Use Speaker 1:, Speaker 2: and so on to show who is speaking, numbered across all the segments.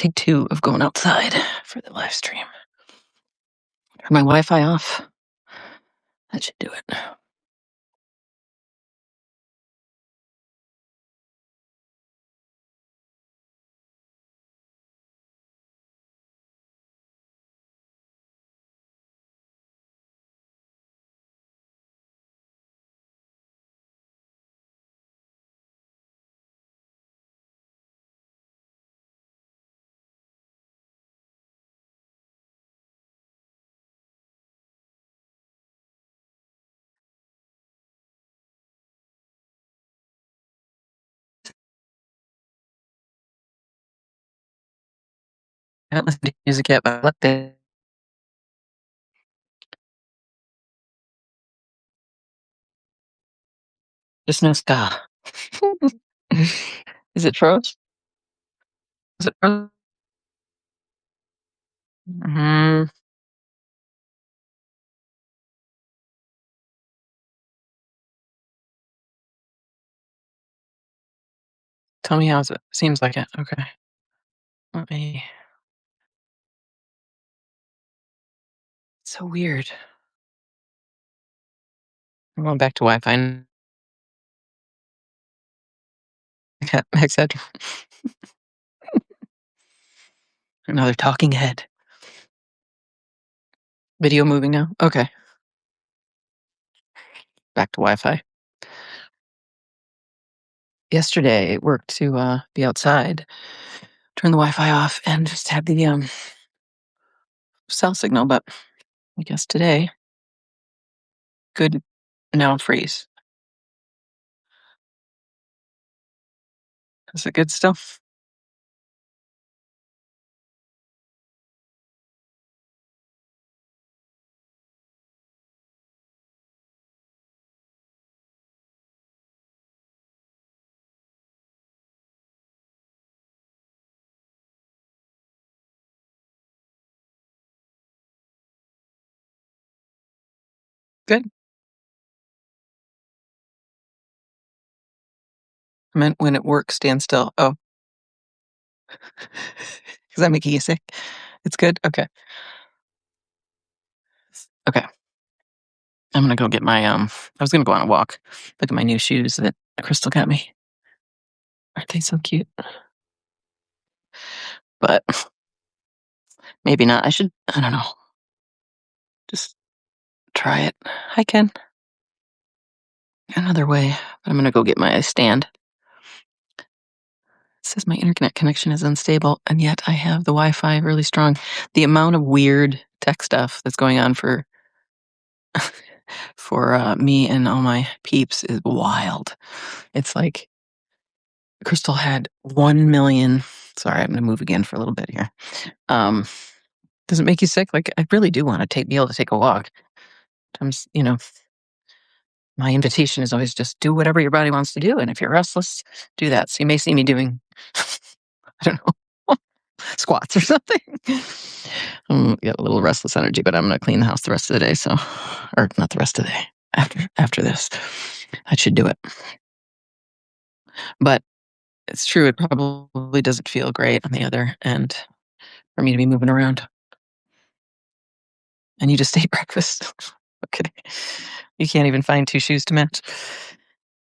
Speaker 1: take two of going outside for the live stream. Turn my Wi-Fi off. That should do it. I don't listen to music yet, but I left it. Just no ska. Is it froze? Is it froze? Mm, tell me how it seems like it. Okay. Let me. It's so weird. I'm going back to Wi-Fi. Max said another talking head. Video moving now. Okay. Back to Wi-Fi. Yesterday it worked to be outside, turn the Wi-Fi off, and just have the cell signal. But I guess today, good. Now freeze. Is it good still? Good. I meant when it works, stand still. Oh, is that making you sick? It's good. Okay. Okay. I'm gonna go get my I was gonna go on a walk. Look at my new shoes that Crystal got me. Aren't they so cute? But maybe not. I don't know. Just try it. I can. Another way. But I'm gonna go get my stand. It says my internet connection is unstable, and yet I have the Wi-Fi really strong. The amount of weird tech stuff that's going on for me and all my peeps is wild. It's like Crystal had 1 million. Sorry, I'm going to move again for a little bit here. Does it make you sick? Like, I really do want to be able to take a walk. Sometimes, my invitation is always just do whatever your body wants to do. And if you're restless, do that. So you may see me doing, I don't know, squats or something. Got a little restless energy, but I'm going to clean the house the rest of the day. So, or not the rest of the day. After this, I should do it. But it's true. It probably doesn't feel great on the other end for me to be moving around. And you just ate breakfast. Okay. You can't even find 2 shoes to match.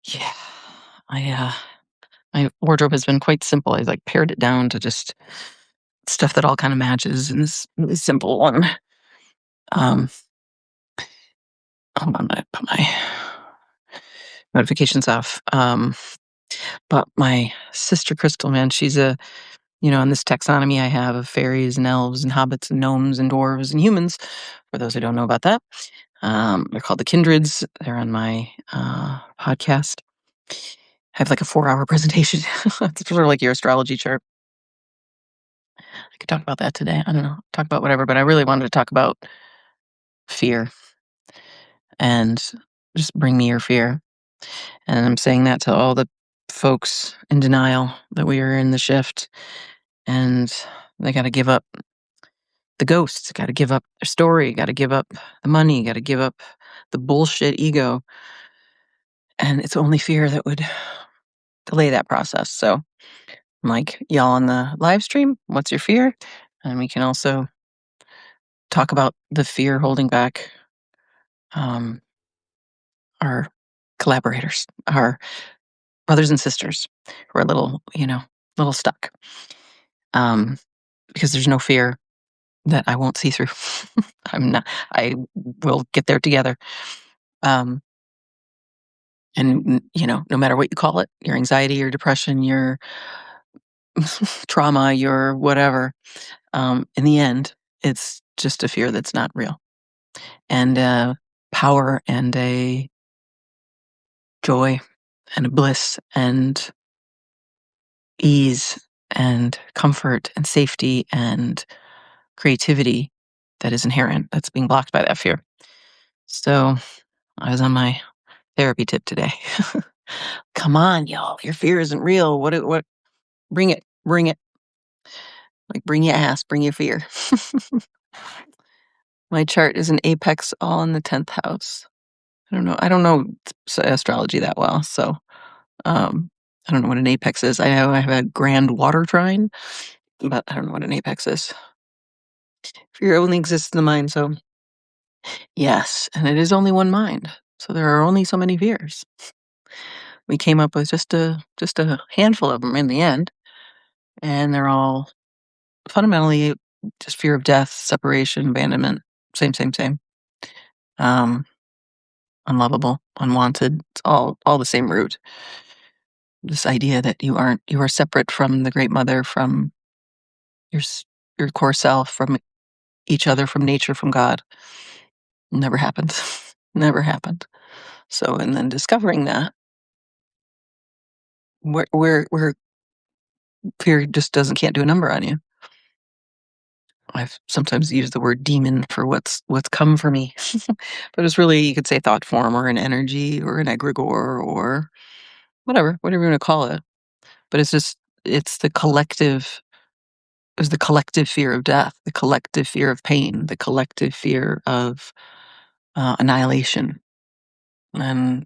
Speaker 1: Yeah. My wardrobe has been quite simple. I pared it down to just stuff that all kind of matches in this really simple one. Hold on, I'm gonna put my notifications off. But my sister Crystal, man, she's in this taxonomy I have of fairies and elves and hobbits and gnomes and dwarves and humans. For those who don't know about that, they're called the Kindreds. They're on my podcast. I have like a 4-hour presentation. It's sort of like your astrology chart. I could talk about that today. I don't know, talk about whatever, but I really wanted to talk about fear and just bring me your fear. And I'm saying that to all the folks in denial that we are in the shift, and they got to give up the ghosts, got to give up their story, got to give up the money, got to give up the bullshit ego. And it's only fear that would delay that process. So Like, y'all on the live stream, what's your fear? And we can also talk about the fear holding back um, our collaborators, our brothers and sisters who are a little stuck. Um, because there's no fear that I won't see through. I will get there together. Um, and no matter what you call it, your anxiety, your depression, your trauma, your whatever, in the end, it's just a fear that's not real. And power and a joy and a bliss and ease and comfort and safety and creativity that is inherent, that's being blocked by that fear. So I was on my therapy tip today. Come on, y'all. Your fear isn't real. What bring it. Bring it. Like bring your ass, bring your fear. My chart is an apex all in the 10th house. I don't know astrology that well, so I don't know what an apex is. I know I have a grand water trine, but I don't know what an apex is. Fear only exists in the mind, so yes, and it is only one mind. So there are only so many fears. We came up with just a handful of them in the end, and they're all fundamentally just fear of death, separation, abandonment, same. Um, unlovable, unwanted. It's all the same root. This idea that you are separate from the Great Mother, from your your core self, from each other, from nature, from God. Never happened. Never happened. So, and then discovering that, where fear just doesn't can't do a number on you. I've sometimes used the word demon for what's come for me, but it's really, you could say, thought form or an energy or an egregore or whatever you want to call it. But it's the collective. It was the collective fear of death, the collective fear of pain, the collective fear of annihilation, and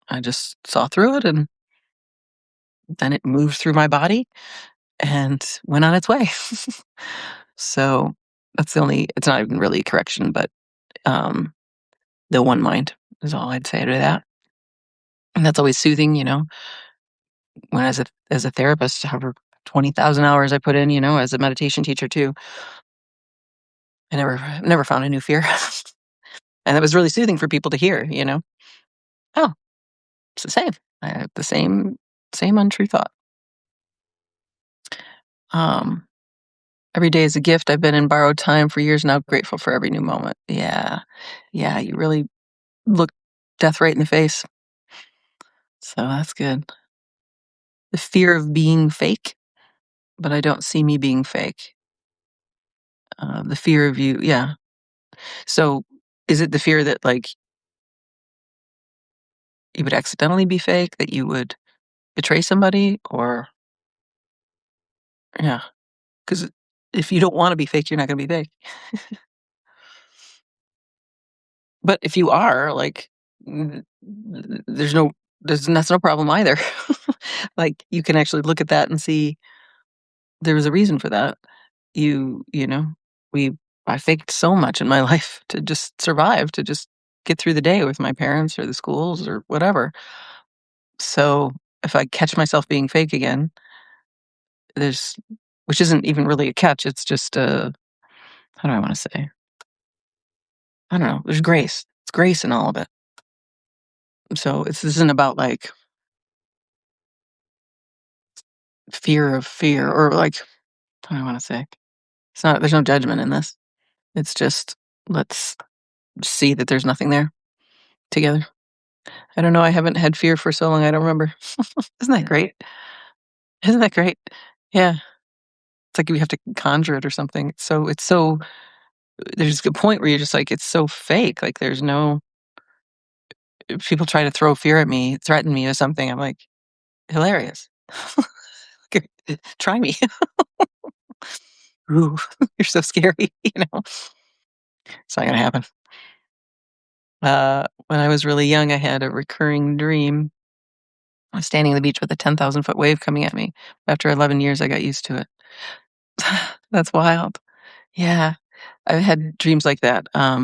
Speaker 1: I just saw through it, and then it moved through my body and went on its way. So that's the only. It's not even really a correction, but um, the one mind is all I'd say to that. And that's always soothing, when as a therapist, however 20,000 hours I put in, as a meditation teacher too, I never found a new fear. And that was really soothing for people to hear. Oh, it's the same. I have the same untrue thought. Um, every day is a gift. I've been in borrowed time for years now, grateful for every new moment. Yeah. Yeah, you really look death right in the face. So that's good. The fear of being fake, but I don't see me being fake. The fear of you, yeah. So is it the fear that, like, you would accidentally be fake, that you would betray somebody, or yeah, because if you don't wanna be fake, you're not gonna be fake. But if you are, like, there's no that's no problem either. Like, you can actually look at that and see there was a reason for that. You know, we I faked so much in my life to just survive, to just get through the day with my parents or the schools or whatever. So, if I catch myself being fake again, there's which isn't even really a catch, it's just a how do I wanna say? I don't know, there's grace. It's grace in all of it. So, this isn't about, like, fear of fear or, like, how do I wanna say? It's not there's no judgment in this. It's just, let's see that there's nothing there together. I don't know, I haven't had fear for so long, I don't remember. Isn't that great? Isn't that great? Yeah. It's like we have to conjure it or something. It's so there's a point where you're just like, it's so fake, like, there's no if people try to throw fear at me, threaten me or something, I'm like, "Hilarious. Try me." Ooh, you're so scary, you know? It's not gonna happen. When I was really young, I had a recurring dream I was standing on the beach with a 10,000-foot wave coming at me. After 11 years, I got used to it. That's wild. Yeah. I've had dreams like that. I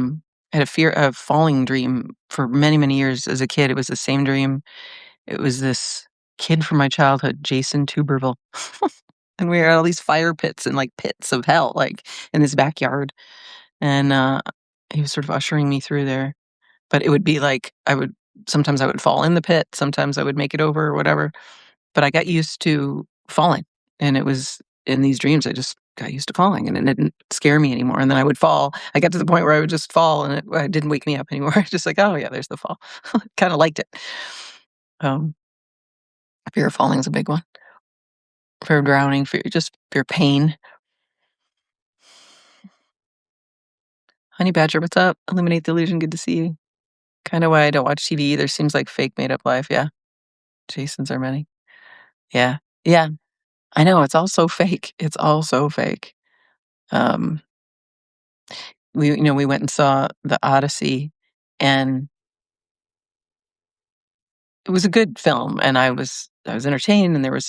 Speaker 1: had a fear of falling dream for many, many years as a kid. It was the same dream. It was this kid from my childhood, Jason Tuberville. And we were at all these fire pits and, like, pits of hell, like, in his backyard, and, he was sort of ushering me through there, but it would be like I would fall in the pit, sometimes I would make it over or whatever, but I got used to falling, and it was in these dreams, I just got used to falling, and it didn't scare me anymore, and then I would fall. I got to the point where I would just fall, and it didn't wake me up anymore. Just like, "Oh, yeah, there's the fall." Kinda liked it. Um, Fear of falling is a big one. Fear of drowning, fear of pain. Honey Badger, what's up? Eliminate the illusion, good to see you. Kinda why I don't watch TV either, seems like fake made up life, yeah. Jasons are many. Yeah. Yeah, I know, it's all so fake, it's all so fake. Um, we went and saw The Odyssey, and it was a good film, and I was entertained, and there were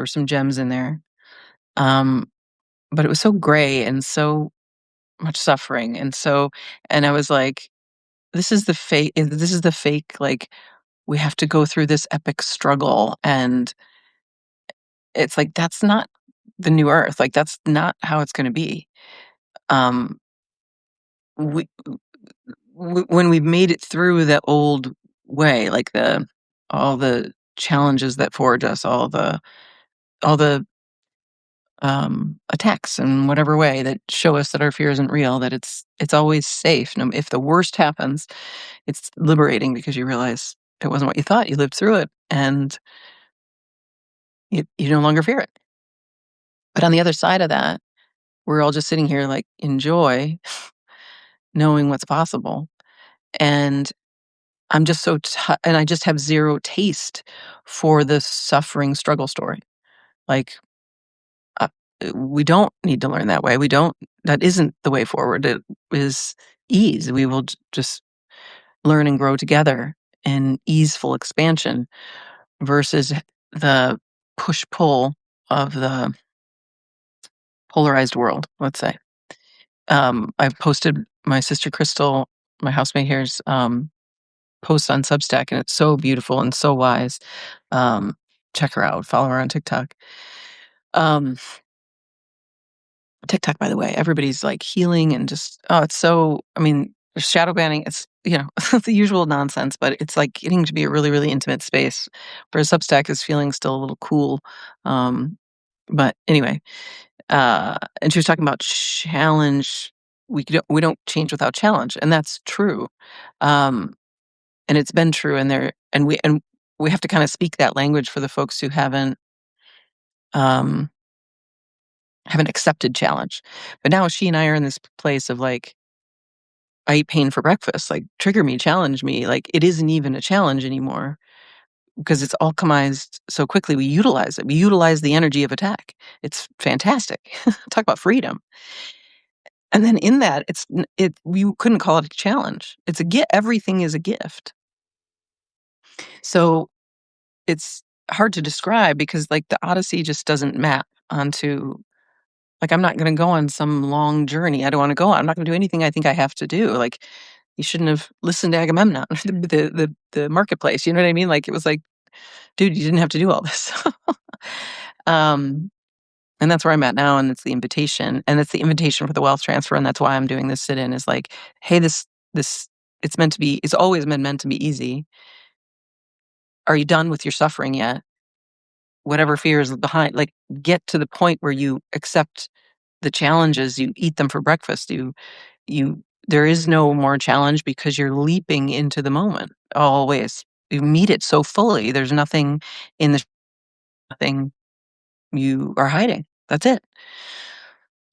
Speaker 1: some gems in there. Um, but it was so gray and so much suffering, and I was like, this is the fake, like, we have to go through this epic struggle, and it's like, that's not the new Earth, like, that's not how it's gonna be. Um, we when we've made it through the old way, like all the challenges that forge us, all the attacks in whatever way that show us that our fear isn't real, that it's always safe. No, if the worst happens, it's liberating because you realize it wasn't what you thought. You lived through it, and you no longer fear it. But on the other side of that, we're all just sitting here like in joy, knowing what's possible. And I'm just and I just have zero taste for the suffering struggle story. Like, uh, we don't need to learn that way. That isn't the way forward. It is ease. We will just learn and grow together in easeful expansion versus the push pull of the polarized world, let's say. I've posted my sister Crystal, my housemate here's post on Substack, and it's so beautiful and so wise. Um, Check her out, follow her on TikTok. Um, TikTok, by the way, everybody's like healing and just, oh, it's so, I mean, there's shadow banning, it's, the usual nonsense, but it's like getting to be a really, really intimate space. Whereas Substack is feeling still a little cool. Um, but anyway, and she was talking about challenge. We don't change without challenge, and that's true. Um, and it's been true, and we have to kind of speak that language for the folks who um, haven't accepted challenge. But now she and I are in this place of like, I eat pain for breakfast, like trigger me, challenge me. Like it isn't even a challenge anymore because it's alchemized so quickly. We utilize it. We utilize the energy of attack. It's fantastic. Talk about freedom. And then in that, you couldn't call it a challenge. It's a gift. Everything is a gift. So it's hard to describe because like the Odyssey just doesn't map onto, like, I'm not gonna go on some long journey I don't wanna go on. I'm not gonna do anything I think I have to do. Like, you shouldn't have listened to Agamemnon, the marketplace, you know what I mean? Like, it was like, "Dude, you didn't have to do all this." Um, and that's where I'm at now, and it's the invitation, and it's the invitation for the wealth transfer, and that's why I'm doing this sit-in is like, "Hey, this it's always been meant to be easy. Are you done with your suffering yet? Whatever fear is behind, like, get to the point where you accept the challenges, you eat them for breakfast, you there is no more challenge because you're leaping into the moment always. You meet it so fully. There's nothing in the thing you are hiding. That's it.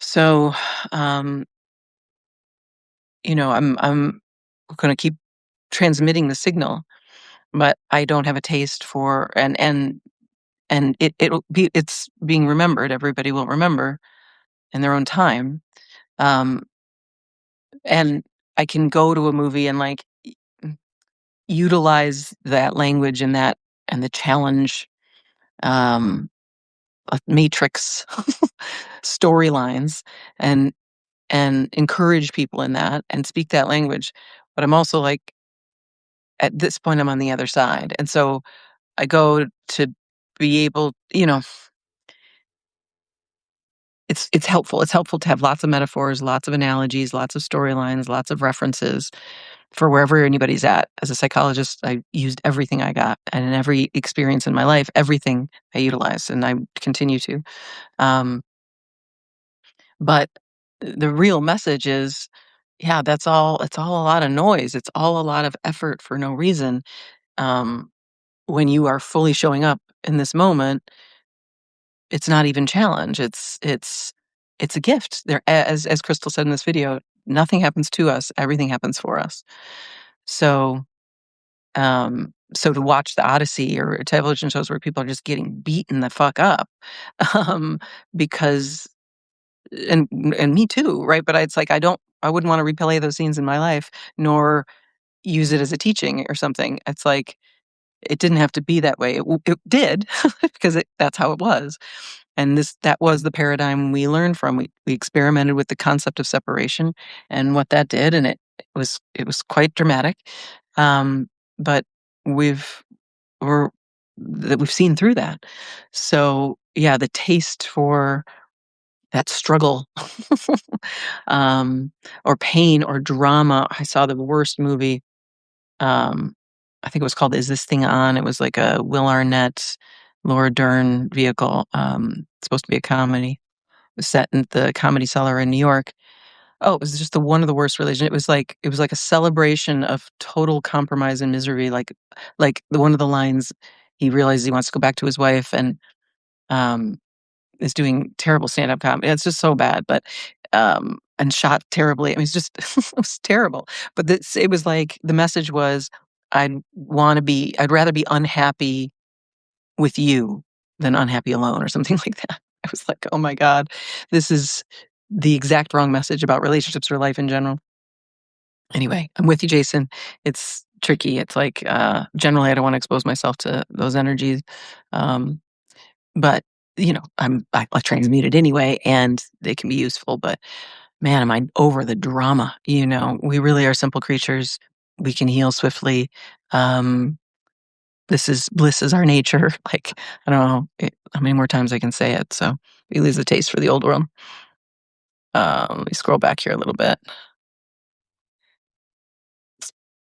Speaker 1: So, um, I'm gonna keep transmitting the signal, but I don't have a taste for and it's being remembered. Everybody will remember in their own time. Um, and I can go to a movie and like utilize that language and that and the challenge, matrix storylines, and encourage people in that and speak that language. But I'm also like, at this point, I'm on the other side, and so I go to be able, it's helpful. It's helpful to have lots of metaphors, lots of analogies, lots of storylines, lots of references for wherever anybody's at. As a psychologist, I used everything I got, and in every experience in my life, everything I utilized, and I continue to. Um, but the real message is, yeah, that's all. It's all a lot of noise. It's all a lot of effort for no reason. Um, when you are fully showing up in this moment, it's not even challenge. It's a gift. There, as Crystal said in this video, nothing happens to us. Everything happens for us. So so to watch the Odyssey or television shows where people are just getting beaten the fuck up, um, because and me too, right? But it's like I wouldn't want to replay those scenes in my life, nor use it as a teaching or something. It's like it didn't have to be that way. It did because that's how it was, and that was the paradigm we learned from. We experimented with the concept of separation and what that did, and it was quite dramatic. Um, but we've we're that we've seen through that. So yeah, the taste for that struggle, um, or pain or drama. I saw the worst movie. Um, I think it was called "Is This Thing On?" It was like a Will Arnett, Laura Dern vehicle. It's supposed to be a comedy. It was set in the Comedy Cellar in New York. Oh, it was just one of the worst religion. It was like a celebration of total compromise and misery. Like one of the lines, he realizes he wants to go back to his wife, and um, is doing terrible stand up comedy. It's just so bad, but and shot terribly. I mean, it's just it was terrible. But it was like the message was, I'd rather be unhappy with you than unhappy alone, or something like that. I was like, oh my god, this is the exact wrong message about relationships or life in general. Anyway, I'm with you, Jason. It's tricky. It's like, generally, I don't want to expose myself to those energies. Um, but, I transmute it anyway, and they can be useful. But man, am I over the drama. We really are simple creatures. We can heal swiftly. Um, bliss is our nature. Like, I don't know how many more times I can say it. So we lose the taste for the old world. Let me scroll back here a little bit.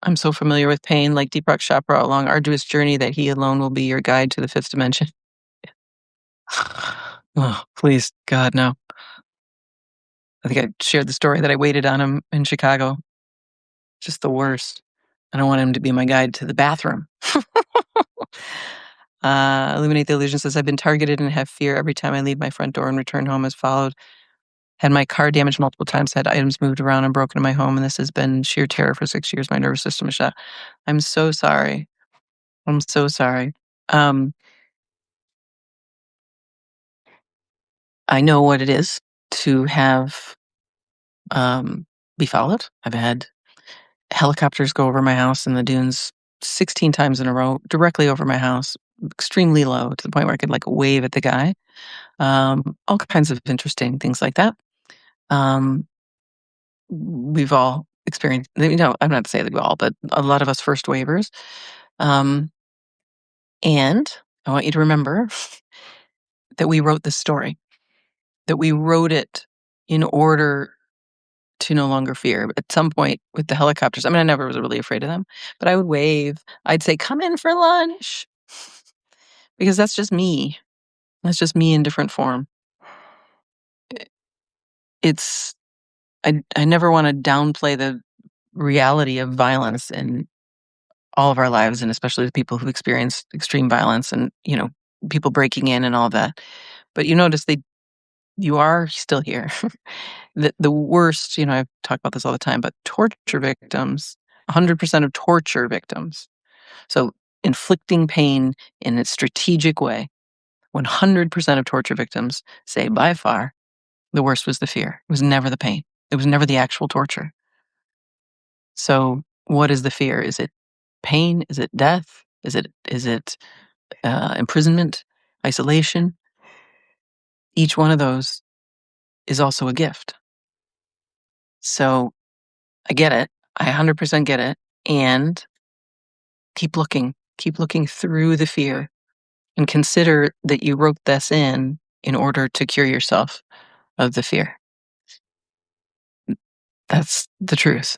Speaker 1: I'm so familiar with pain, like Deepak Chopra, a long, arduous journey that he alone will be your guide to the fifth dimension. Oh, please, God, no. I think I shared the story that I waited on him in Chicago. Just the worst. I don't want him to be my guide to the bathroom. Illuminate the Illusion says, I've been targeted and have fear every time I leave my front door and return home as followed. Had my car damaged multiple times, had items moved around and broken in my home, and this has been sheer terror for 6 years. My nervous system is shot. I'm so sorry. I'm so sorry. Um, I know what it is to have be followed. I've had helicopters go over my house in the dunes 16 times in a row, directly over my house, extremely low to the point where I could like wave at the guy. All kinds of interesting things like that. We've all experienced, I'm not saying that we all, but a lot of us first waivers. Um, and I want you to remember that we wrote this story, that we wrote it in order to no longer fear. At some point with the helicopters, I mean, I never was really afraid of them, but I would wave. I'd say, come in for lunch, because that's just me. That's just me in different form. It's, I never want to downplay the reality of violence in all of our lives, and especially the people who've experienced extreme violence and, people breaking in and all that. But you notice you are still here. The worst, I've talked about this all the time, but torture victims, 100% of torture victims, so inflicting pain in a strategic way, 100% of torture victims say by far the worst was the fear. It was never the pain. It was never the actual torture. So what is the fear? Is it pain? Is it death? Is it imprisonment, isolation. Each one of those is also a gift. So I get it. I 100% get it. And keep looking through the fear and consider that you wrote this in order to cure yourself of the fear. That's the truth.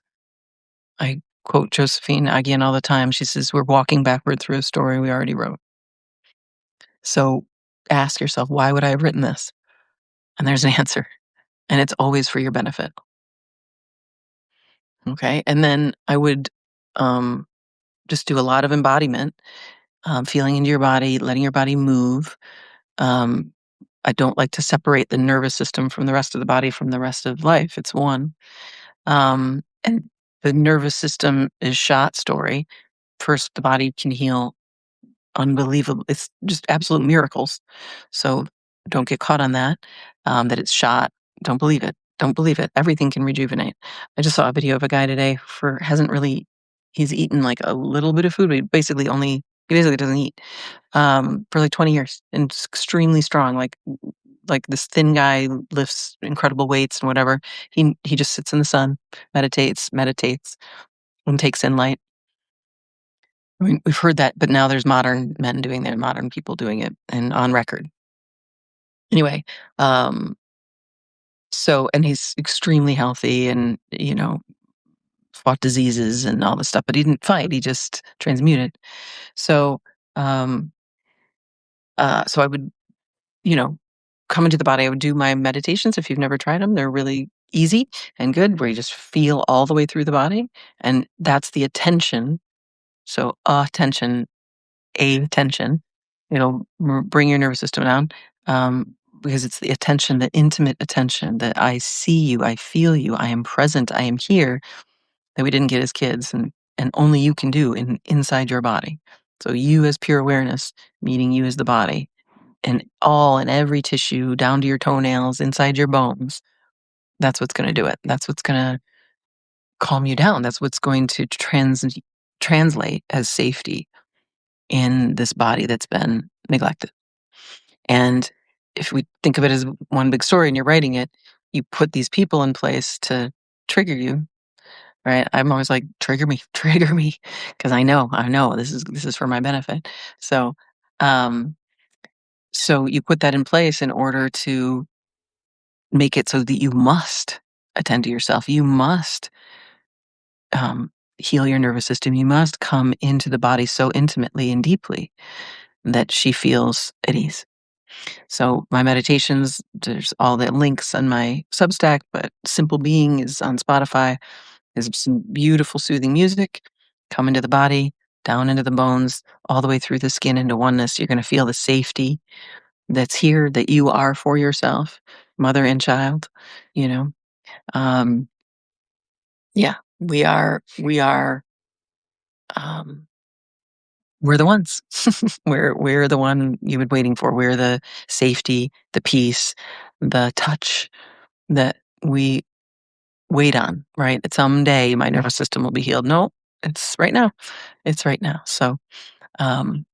Speaker 1: I quote Josephine again all the time. She says, "We're walking backward through a story we already wrote." So ask yourself, why would I have written this? And there's an answer. And it's always for your benefit. Okay. And then I would um, just do a lot of embodiment, feeling into your body, letting your body move. Um, I don't like to separate the nervous system from the rest of the body from the rest of life. It's one. And the nervous system is shot story. First, the body can heal unbelievable. It's just absolute miracles. So don't get caught on that, that it's shot. Don't believe it. Don't believe it. Everything can rejuvenate. I just saw a video of a guy today he's eaten like a little bit of food, but he basically doesn't eat, for like 20 years and it's extremely strong. Like this thin guy lifts incredible weights and whatever. He just sits in the sun, meditates, and takes in light. I mean, we've heard that, but now there's modern men doing that, modern people doing it, and on record. Anyway, um, and he's extremely healthy and, fought diseases and all this stuff, but he didn't fight, he just transmuted. So, um, so I would, you know, come into the body. I would do my meditations if you've never tried them. They're really easy and good, where you just feel all the way through the body, and that's the attention. So, attention, attention. It'll bring your nervous system down, because it's the attention, the intimate attention that I see you, I feel you, I am present, I am here, that we didn't get as kids, and only you can do inside your body. So you as pure awareness, meeting you as the body, and all in every tissue, down to your toenails, inside your bones. That's what's going to do it. That's what's going to calm you down. That's what's going to translate as safety in this body that's been neglected. And if we think of it as one big story and you're writing it, you put these people in place to trigger you, right? I'm always like, trigger me, because I know this is for my benefit. So, um, so you put that in place in order to make it so that you must attend to yourself. You must heal your nervous system. You must come into the body so intimately and deeply that she feels at ease. So my meditations, there's all the links on my Substack, but Simple Being is on Spotify. There's some beautiful soothing music. Come into the body, down into the bones, all the way through the skin into oneness. You're going to feel the safety that's here, that you are for yourself, mother and child. You know, um, yeah, we are. Um, we're the ones. We're the one you've been waiting for. We're the safety, the peace, the touch that we wait on, right? That someday my nervous system will be healed. No, it's right now. It's right now. So, um,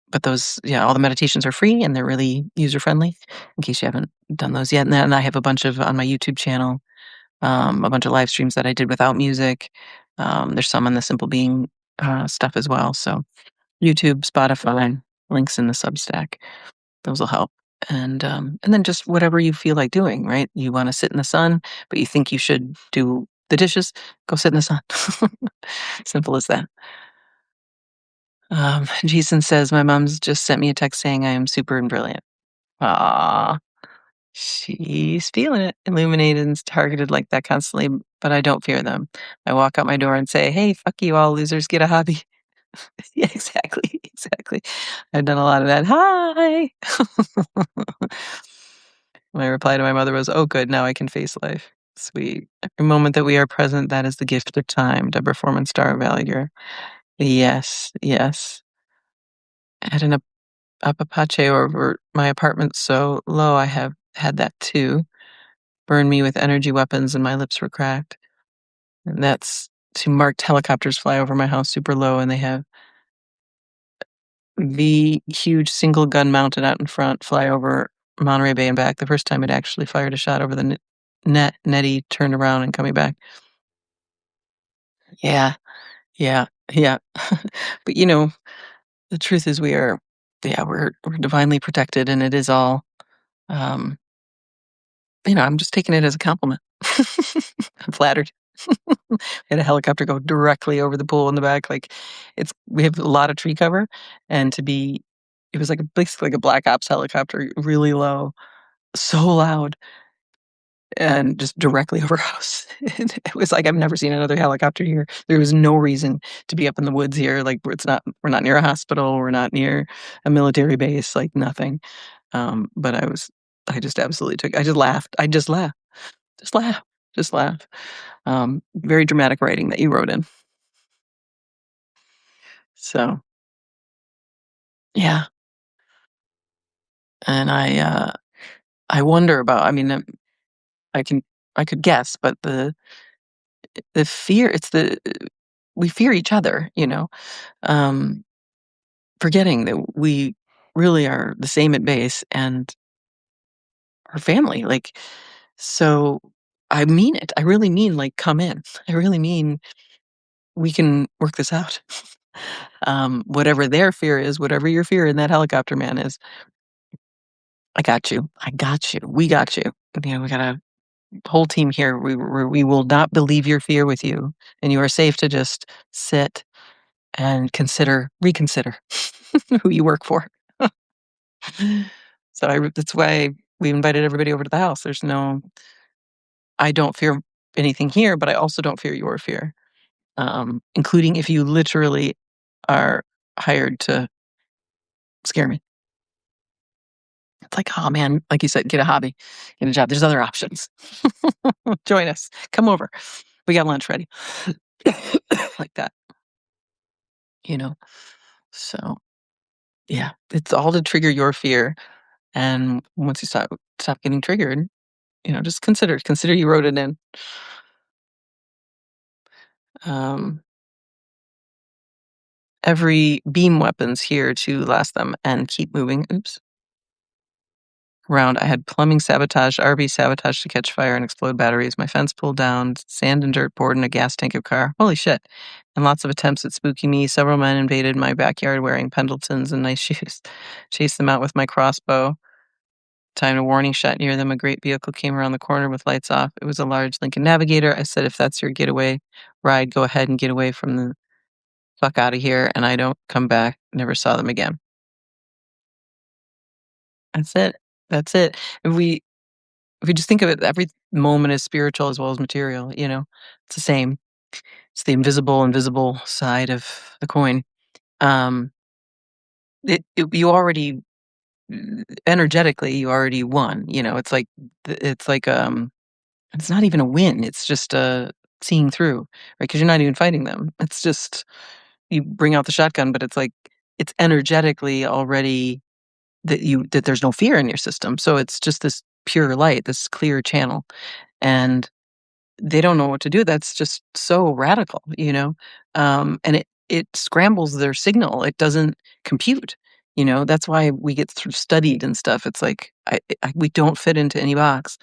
Speaker 1: but all the meditations are free and they're really user friendly in case you haven't done those yet. And then I have a bunch of on my YouTube channel, a bunch of live streams that I did without music. There's some on the Simple Being stuff as well. So YouTube, Spotify, links in the Substack. Those will help. And then just whatever you feel like doing, right? You want to sit in the sun, but you think you should do the dishes, go sit in the sun. Simple as that. Jason says, my mom's just sent me a text saying I am super and brilliant. Ah, she's feeling it, illuminated and targeted like that constantly, but I don't fear them. I walk out my door and say, hey, fuck you all losers, get a hobby. Yeah, exactly, exactly. I've done a lot of that. Hi. My reply to my mother was, "Oh, good, now I can face life." Sweet. Every moment that we are present, that is the gift of time. Deborah Foreman Star Valiger. Yes, yes. I had an apache over my apartment so low, I have had that too. Burned me with energy weapons and my lips were cracked. And that's two marked helicopters fly over my house super low and they have the huge single gun mounted out in front, fly over Monterey Bay and back. The first time it actually fired a shot over the netty, turned around and coming back. Yeah, yeah, yeah. But, the truth is we're divinely protected, and it is all, um, I'm just taking it as a compliment. I'm flattered. Had a helicopter go directly over the pool in the back, like, we have a lot of tree cover, and it was like basically like a black ops helicopter, really low, so loud, and just directly over our house. And it was like, I've never seen another helicopter here. There was no reason to be up in the woods here, like, where we're not near a hospital, we're not near a military base, like, nothing. But I just absolutely I just laughed. I just laughed. Just laugh. Just laugh. Very dramatic writing that you wrote in. So, yeah, and I wonder about, I mean, I can I could guess, but the fear, it's we fear each other, um, forgetting that we really are the same at base and our family, like, so I mean it. I really mean, like, come in. I really mean we can work this out. Whatever their fear is, whatever your fear in that helicopter man is, I got you. I got you. We got you. We got a whole team here. We will not believe your fear with you, and you are safe to just sit and reconsider who you work for. So that's why we invited everybody over to the house. I don't fear anything here, but I also don't fear your fear, including if you literally are hired to scare me. It's like, oh man, like you said, get a hobby, get a job. There's other options. Join us. Come over. We got lunch ready. Like that, you know? So yeah, it's all to trigger your fear. And once you stop getting triggered, just consider you wrote it in. Um, every beam weapons here to last them and keep moving. Oops. Around. I had plumbing sabotage, RV sabotage to catch fire and explode batteries. My fence pulled down, sand and dirt poured in a gas tank of car. Holy shit. And lots of attempts at spooking me. Several men invaded my backyard wearing Pendletons and nice shoes. Chased them out with my crossbow. Timed a warning shot near them. A great vehicle came around the corner with lights off. It was a large Lincoln Navigator. I said, if that's your getaway ride, go ahead and get away from the fuck out of here. And I don't come back. Never saw them again. That's it. That's it. If we just think of it, every moment is spiritual as well as material, It's the same. It's the invisible side of the coin. Um, you already energetically, you already won, it's like it's not even a win, it's just seeing through, right? Because you're not even fighting them. It's just you bring out the shotgun, but it's like it's energetically already that there's no fear in your system. So it's just this pure light, this clear channel. And they don't know what to do. That's just so radical, and it scrambles their signal. It doesn't compute, That's why we get through studied and stuff. It's like we don't fit into any box.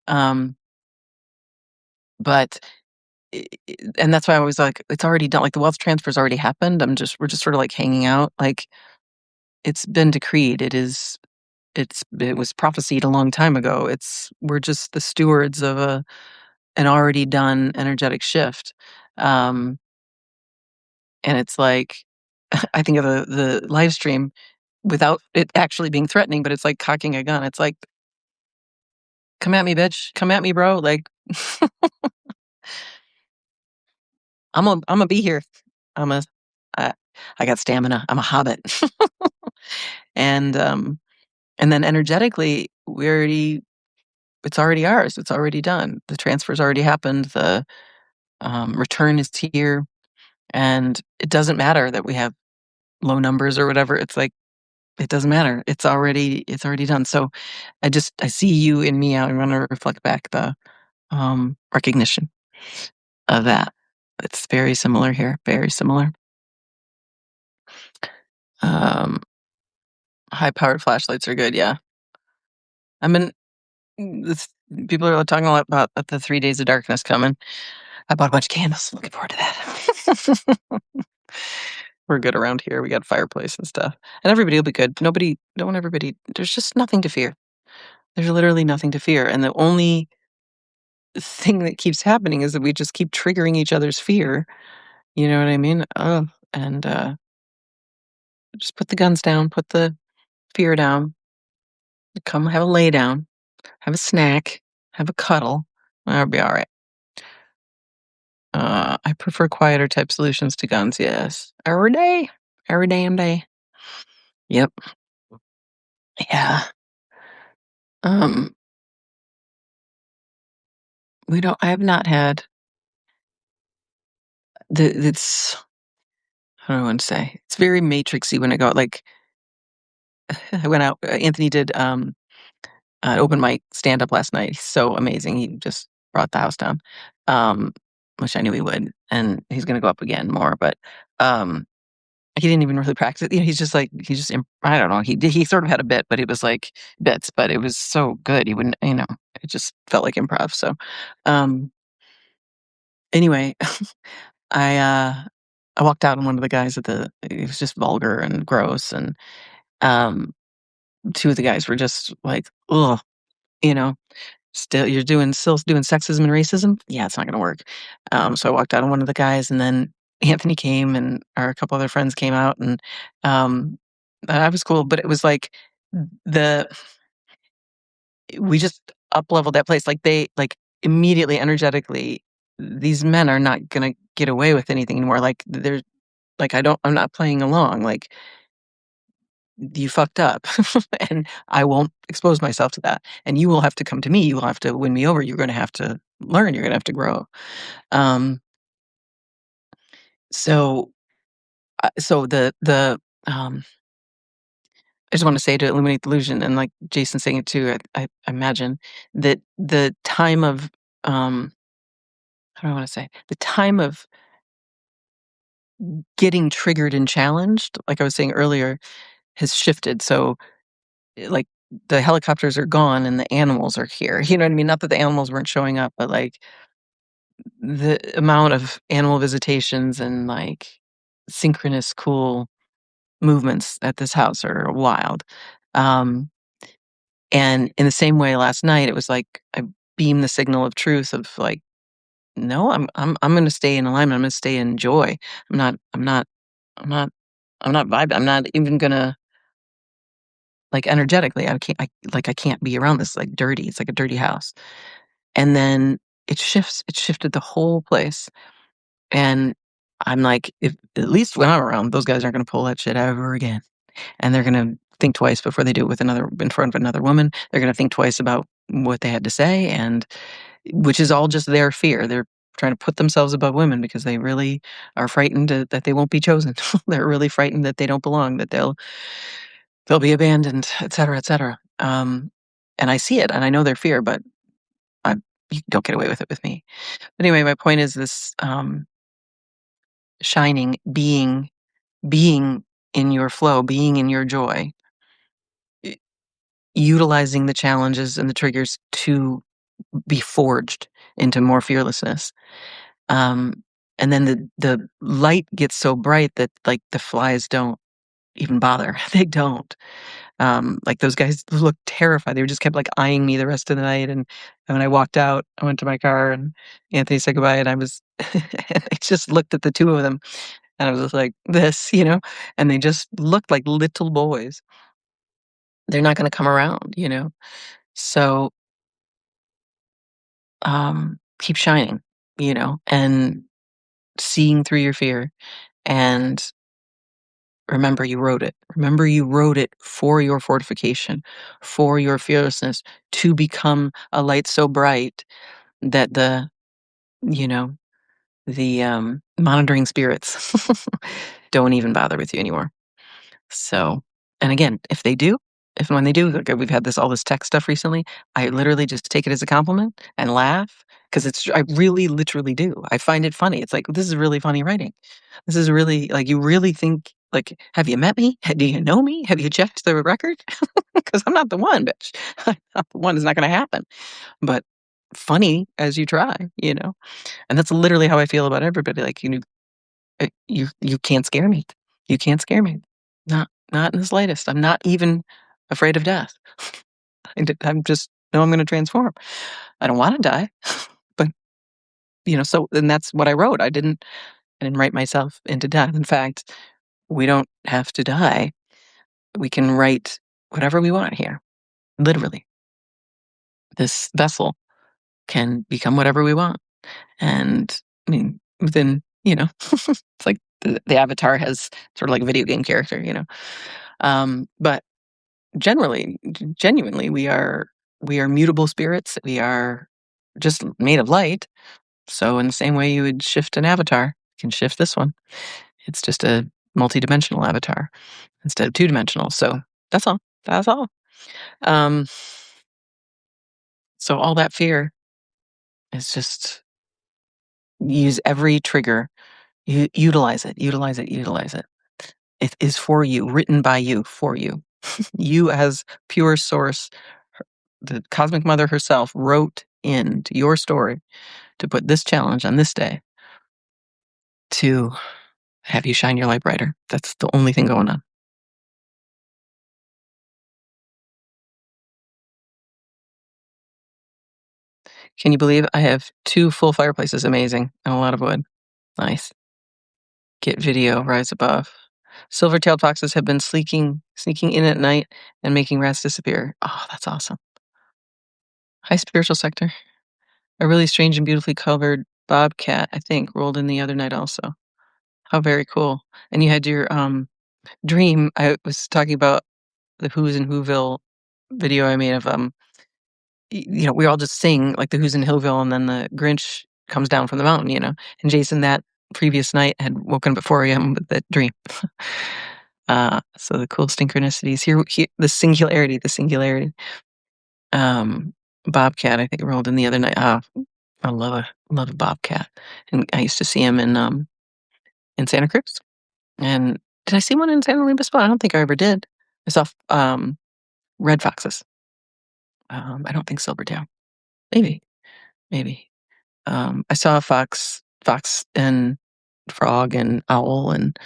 Speaker 1: Um, but and that's why I was like, it's already done. Like the wealth transfer's already happened. We're just sort of like hanging out. Like it's been decreed. It was prophesied a long time ago. We're just the stewards of an already done energetic shift. Um, and it's like, I think of the live stream without it actually being threatening, but it's like cocking a gun. It's like, come at me, bitch. Come at me, bro. Like, I'm gonna be here. I'm a, I, I got stamina. I'm a hobbit. and, um, and then energetically, it's already ours. It's already done. The transfer's already happened. The, return is here. And it doesn't matter that we have low numbers or whatever. It's like, it doesn't matter. It's already done. So I see you in me. I want to reflect back the recognition of that. It's very similar here. Very similar. Um, high-powered flashlights are good, yeah. I mean, this people are talking a lot about the 3 days of darkness coming. I bought a bunch of candles, looking forward to that. We're good around here, we got a fireplace and stuff, and everybody will be good. Nobody don't want everybody there's just nothing to fear. There's literally nothing to fear, and the only thing that keeps happening is that we just keep triggering each other's fear, you know what I mean? And, just put the guns down, put the fear down, come have a lay down, have a snack, have a cuddle, that'll be alright. I prefer quieter type solutions to guns, yes. Every day. Every damn day. Yep. Yeah. Um, I have not had it's how do I want to say? It's very matrixy when I go out, like, I went out Anthony did, open mic stand-up last night. He's so amazing. He just brought the house down, um, which I knew he would, and he's gonna go up again more, but, um, he didn't even really practice it. You know, he's just like he just I don't know. He sort of had a bit, but it was like bits, but it was so good. He wouldn't, it just felt like improv. So, um, anyway, I uh, I walked out and one of the guys it was just vulgar and gross, and um, two of the guys were just like, ugh, you know, still doing sexism and racism. Yeah, it's not gonna work. So I walked out on one of the guys, and then Anthony came, and or a couple other friends came out, and um, I was cool, but it was like the we just up leveled that place. Like they like immediately energetically, these men are not gonna get away with anything anymore. Like they're like I'm not playing along. Like you fucked up, and I won't expose myself to that. And you will have to come to me. You will have to win me over. You're going to have to learn. You're going to have to grow. Um, so, um, I just want to say to eliminate delusion, and like Jason saying it too. I imagine that the time of how do I want to say the time of getting triggered and challenged, like I was saying earlier, has shifted. So, like the helicopters are gone and the animals are here. You know what I mean? Not that the animals weren't showing up, but like the amount of animal visitations and like synchronous cool movements at this house are wild. Um, and in the same way last night, it was like I beamed the signal of truth of like, no, I'm gonna stay in alignment. I'm gonna stay in joy. I'm not I'm not I'm not I'm not vibing. I'm not even gonna like energetically. I can't be around this like dirty. It's like a dirty house. And then it shifted the whole place. And I'm like, if at least when I'm around, those guys aren't gonna pull that shit ever again. And they're gonna think twice before they do it with another in front of another woman. They're gonna think twice about what they had to say, and which is all just their fear. They're trying to put themselves above women because they really are frightened that they won't be chosen. They're really frightened that they don't belong, that they'll be abandoned, et cetera, et cetera. And I see it, and I know their fear, but I you don't get away with it with me. Anyway, my point is this, shining, being in your flow, being in your joy, u utilizing the challenges and the triggers to be forged into more fearlessness. Um, and then the light gets so bright that, like, the flies don't even bother. They don't. Like, those guys looked terrified. They just kept, like, eyeing me the rest of the night, and when I walked out, I went to my car, and Anthony said goodbye, and I was and I just looked at the 2 of them, and I was just like, "This," and they just looked like little boys. They're not gonna come around, you know? So, keep shining, and seeing through your fear, and remember you wrote it. Remember you wrote it for your fortification, for your fearlessness, to become a light so bright that you know, the monitoring spirits don't even bother with you anymore. So, and again, if and when they do, like we've had all this tech stuff recently, I literally just take it as a compliment and laugh because I really literally do. I find it funny. It's like, this is really funny writing. This is really like, you really think, Like, "Have you met me? Do you know me? Have you checked the record?" Because I'm not the one, bitch. I'm not the one, it's not gonna happen. But funny as you try, you know? And that's literally how I feel about everybody, like, you can't scare me. You can't scare me. Not in the slightest. I'm not even afraid of death. I'm just know I'm gonna transform. I don't wanna die, but, so and that's what I wrote. I didn't write myself into death. In fact, we don't have to die. We can write whatever we want here, literally. This vessel can become whatever we want. And I mean, within, it's like the avatar has sort of like a video game character, but genuinely, we are mutable spirits. We are just made of light. So in the same way you would shift an avatar, you can shift this one. It's just a multi-dimensional avatar instead of two-dimensional. So that's all. That's all. Um, so all that fear is just use every trigger. Utilize it. Utilize it. Utilize it. It is for you, written by you, for you. You as pure source, the cosmic mother herself wrote into your story to put this challenge on this day to have you shine your light brighter. That's the only thing going on. Can you believe I have 2 full fireplaces? Amazing. And a lot of wood. Nice. Get video, rise above. Silver-tailed foxes have been sneaking in at night and making rats disappear. Oh, that's awesome. High spiritual sector. A really strange and beautifully covered bobcat, I think, rolled in the other night also. How very cool. And you had your, dream. I was talking about the Who's in Whoville video I made of, we all just sing like the Who's in Hillville, and then the Grinch comes down from the mountain, and Jason that previous night had woken up at 4 a.m. with that dream. So the cool synchronicities here, the singularity. Um, Bobcat, I think rolled in the other night. I love a bobcat, and I used to see him in Santa Cruz. And did I see one in San Luis Obispo? I don't think I ever did. I saw red foxes. I don't think silvertail. Maybe, maybe. I saw a fox and frog and owl, and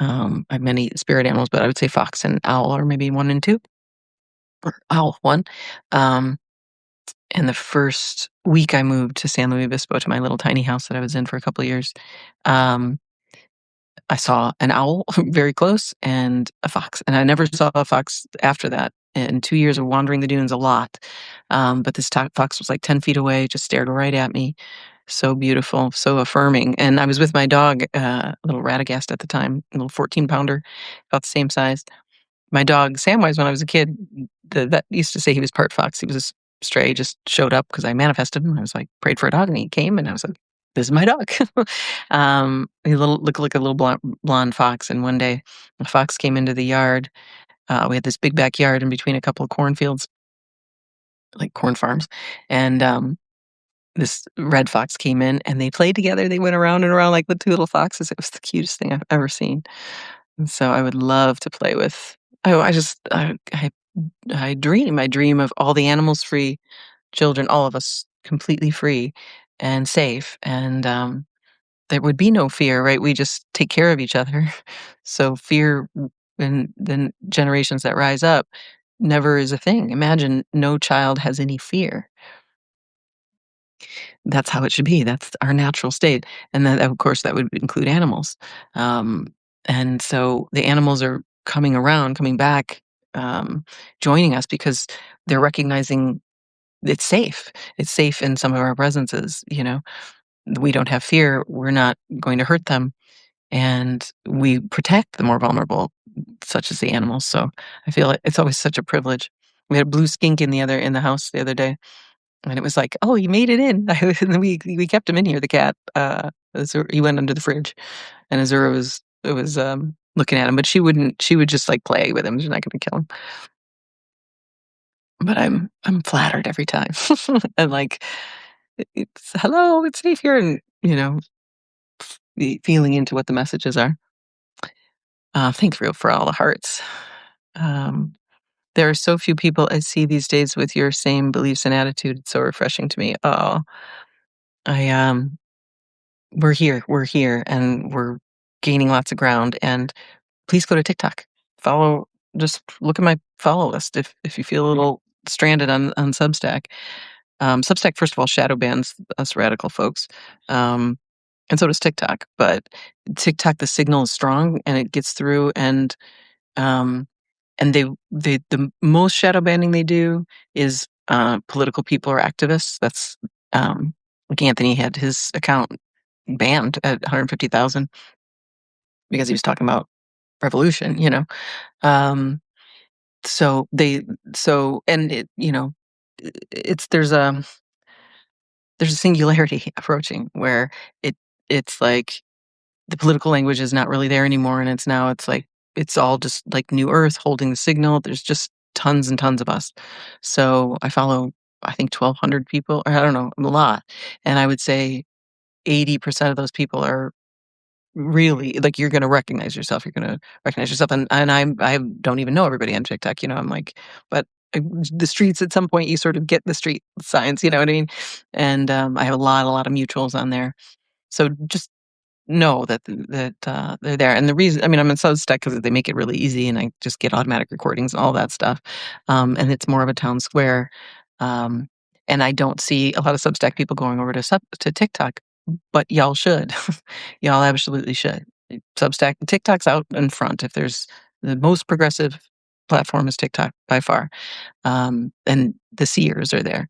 Speaker 1: I have many spirit animals, but I would say fox and owl are maybe 1 and 2, or owl 1. Um, in the first week I moved to San Luis Obispo to my little tiny house that I was in for a couple of years, um, I saw an owl very close and a fox, and I never saw a fox after that in 2 years of wandering the dunes a lot. But this fox was like 10 feet away, just stared right at me. So beautiful, so affirming. And I was with my dog, a little Radagast at the time, a little 14-pounder, about the same size. My dog, Samwise, when I was a kid, the vet used to say he was part fox. He was a stray, just showed up because I manifested him. I was like, prayed for a dog, and he came, and I was like, this is my dog. He looked like a little blonde fox. And one day, a fox came into the yard. We had this big backyard in between a couple of cornfields, like corn farms. And this red fox came in, and they played together. They went around and around like the 2 little foxes. It was the cutest thing I've ever seen. And so I would love to play with. Oh, I dream. I dream of all the animals free children, all of us completely free and safe. And there would be no fear, right? We just take care of each other. So fear and then generations that rise up never is a thing. Imagine no child has any fear. That's how it should be. That's our natural state. And then, of course, that would include animals. Um, and so the animals are coming back, joining us because they're recognizing it's safe. It's safe in some of our presences. We don't have fear. We're not going to hurt them. And we protect the more vulnerable, such as the animals. So I feel it's always such a privilege. We had a blue skink in the house the other day, and it was like, "Oh, he made it in." And then we kept him in here, the cat. He went under the fridge, and Azura was looking at him, but she would just, like, play with him. She's not gonna kill him. But I'm flattered every time. And, like, it's, "Hello, it's safe here," and, feeling into what the messages are. Thank you for all the hearts. Um, there are so few people I see these days with your same beliefs and attitude. It's so refreshing to me. Oh, I we're here, and we're gaining lots of ground. And please go to TikTok. Follow. Just look at my follow list if you feel a little stranded on Substack. Substack, first of all, shadow bans us radical folks, and so does TikTok. But TikTok, the signal is strong and it gets through, um, and they the most shadow banning they do is political people or activists. That's like Anthony had his account banned at 150,000 because he was talking about revolution. Um, so they so and it it's there's a singularity approaching where it it's like the political language is not really there anymore, and it's like it's all just like New Earth holding the signal. There's just tons and tons of us. So I follow, I think, 1,200 people, or I don't know, a lot, and I would say 80% of those people are really like you're going to recognize yourself. You're going to recognize yourself, and I don't even know everybody on TikTok. I'm like, but the streets at some point you sort of get the street signs. You know what I mean? And I have a lot of mutuals on there. So just know that they're there, and the reason I mean, I'm in Substack because they make it really easy, and I just get automatic recordings and all that stuff, and it's more of a town square, um, and I don't see a lot of Substack people going over to TikTok, but y'all should. Y'all absolutely should. Substack TikTok's out in front. If there's the most progressive platform is TikTok by far, and the seers are there,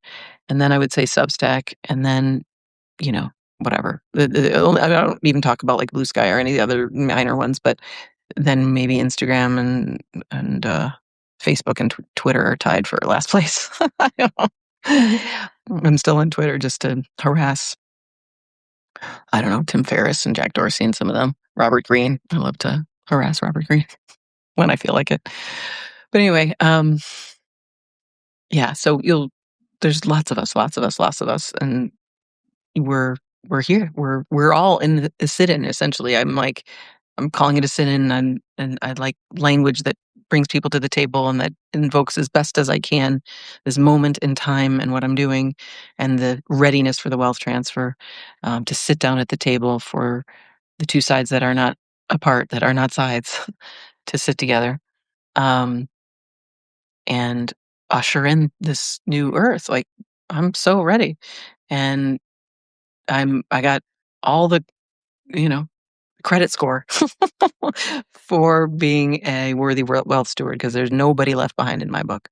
Speaker 1: and then I would say Substack, and then you know, whatever. I don't even talk about like Blue Sky or any of the other minor ones, but then maybe Instagram and Facebook and Twitter are tied for last place. I don't know. I'm still on Twitter just to harass, I don't know, Tim Ferriss and Jack Dorsey and some of them. Robert Greene. I love to harass Robert Greene when I feel like it. But anyway, yeah. So there's lots of us, and we're we're here. We're all in a sit-in, essentially. I'm calling it a sit-in, and I like language that brings people to the table and that invokes as best as I can this moment in time and what I'm doing, and the readiness for the wealth transfer, to sit down at the table for the two sides that are not apart, that are not sides, to sit together, um, and usher in this new earth. Like, I'm so ready, and I got all the, you know, credit score for being a worthy wealth steward because there's nobody left behind in my book,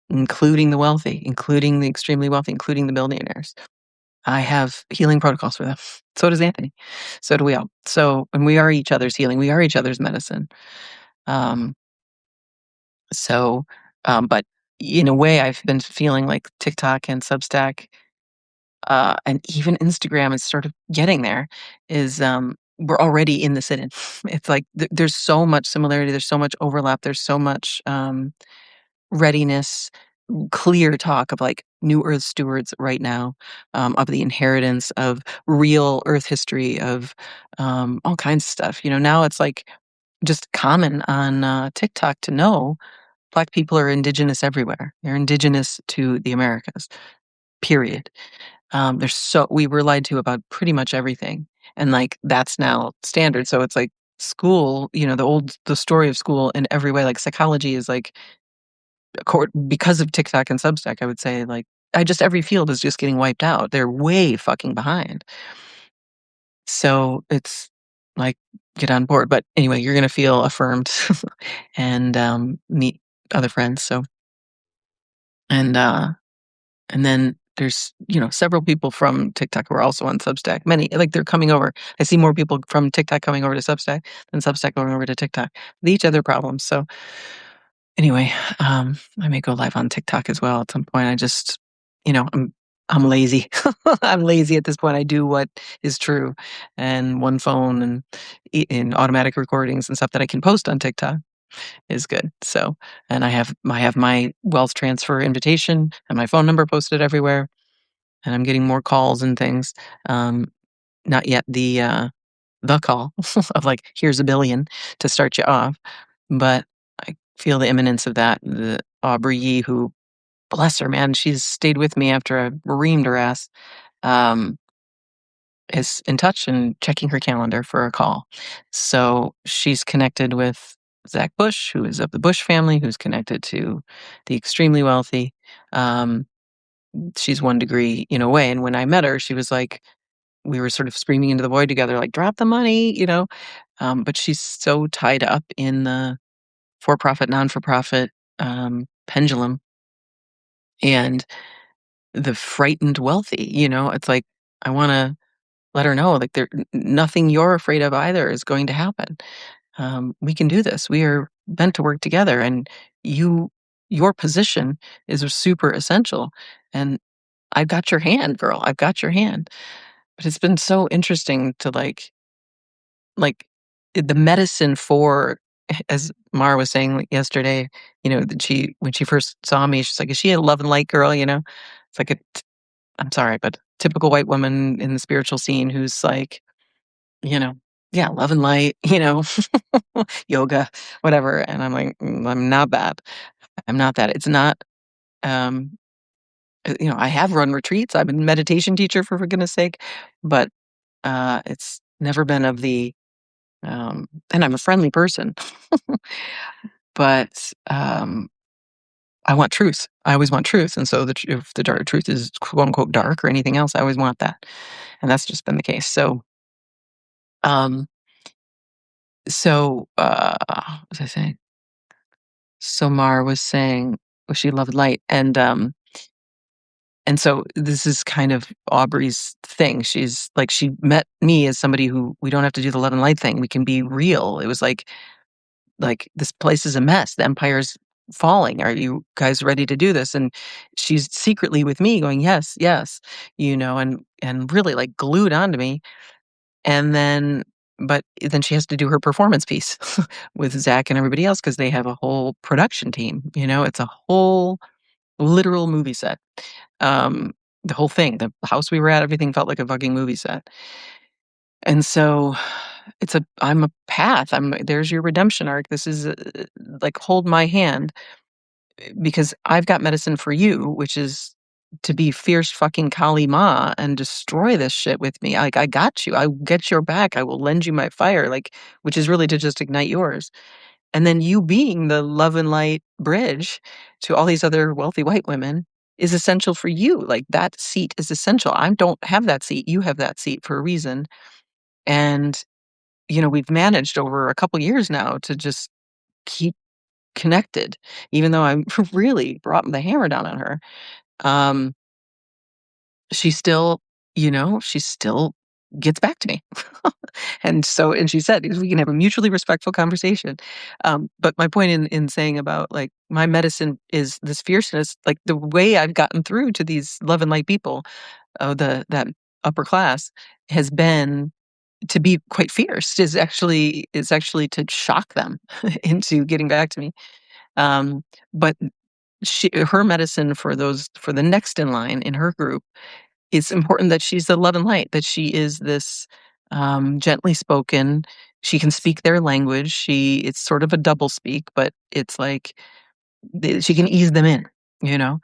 Speaker 1: including the wealthy, including the extremely wealthy, including the billionaires. I have healing protocols for them. So does Anthony. So do we all. So, and we are each other's healing. We are each other's medicine. Um, so, but in a way, I've been feeling like TikTok and Substack, and even Instagram is sort of getting there, is, we're already in the sit-in. It's like there's so much similarity, there's so much overlap, there's so much, readiness, clear talk of, like, new earth stewards right now, of the inheritance of real earth history, of, all kinds of stuff. Now it's, like, just common on, TikTok to know Black people are indigenous everywhere. They're indigenous to the Americas, period. There's so we were lied to about pretty much everything, and, like, that's now standard, so it's like school, the story of school in every way, like, psychology is, like, because of TikTok and Substack, I would say, like, I just every field is just getting wiped out. They're way fucking behind. So, it's like, get on board, but anyway, you're gonna feel affirmed and, meet other friends, so and, and then there's, several people from TikTok who are also on Substack. Many, like, they're coming over. I see more people from TikTok coming over to Substack than Substack going over to TikTok. They each have their problems. So anyway, I may go live on TikTok as well at some point. I just, I'm lazy. I'm lazy at this point. I do what is true, and one phone and in automatic recordings and stuff that I can post on TikTok is good. So, and I have my wealth transfer invitation and my phone number posted everywhere, and I'm getting more calls and things. Um, Not yet the call of like, "Here's $1,000,000,000 to start you off." But I feel the imminence of that. The Aubrey Yee, who, bless her, man, she's stayed with me after I reamed her ass, um, is in touch and checking her calendar for a call. So she's connected with Zach Bush, who is of the Bush family, who's connected to the extremely wealthy. Um, she's one degree, away. And when I met her, she was like, we were sort of screaming into the void together, like, drop the money. But she's so tied up in the for profit, non for profit pendulum and the frightened wealthy. It's like, I want to let her know, like, nothing you're afraid of either is going to happen. We can do this. We are meant to work together, and you, your position is super essential. And I've got your hand, girl. I've got your hand. But it's been so interesting to like the medicine for, as Mara was saying like yesterday, that she when she first saw me, she's like, "Is she a love and light girl?" It's like I'm sorry, but typical white woman in the spiritual scene who's like, you know, yeah, love and light, yoga, whatever. And I'm like, I'm not that. I'm not that. It's not. Um, I have run retreats. I'm a meditation teacher for goodness sake, but it's never been of the. And I'm a friendly person, but I want truth. I always want truth, and so if the dark truth is quote unquote dark or anything else, I always want that, and that's just been the case. Um, what was I saying? So Mar was saying, oh, she loved light, and so this is kind of Aubrey's thing. She's like, she met me as somebody who we don't have to do the love and light thing. We can be real. It was like, this place is a mess. The empire's falling. Are you guys ready to do this? And she's secretly with me going, yes, yes, and really like glued onto me. And then, but then she has to do her performance piece with Zach and everybody else because they have a whole production team. It's a whole literal movie set. Um, the whole thing, the house we were at, everything felt like a fucking movie set. And so I'm a path. There's your redemption arc. This is like, hold my hand because I've got medicine for you, which is to be fierce fucking Kali Ma and destroy this shit with me. Like, I got you. I will get your back. I will lend you my fire, like, which is really to just ignite yours. And then you being the love and light bridge to all these other wealthy white women is essential for you. Like, that seat is essential. I don't have that seat. You have that seat for a reason. And we've managed over a couple years now to just keep connected, even though I really brought the hammer down on her. Um, she still, she still gets back to me. And she said, we can have a mutually respectful conversation. But my point in saying about like my medicine is this fierceness, like the way I've gotten through to these love and light people, that upper class has been to be quite fierce is actually to shock them into getting back to me. But her medicine for the next in line in her group, it's important that she's the love and light, that she is this gently spoken. She can speak their language. It's sort of a double speak, but it's like she can ease them in, you know.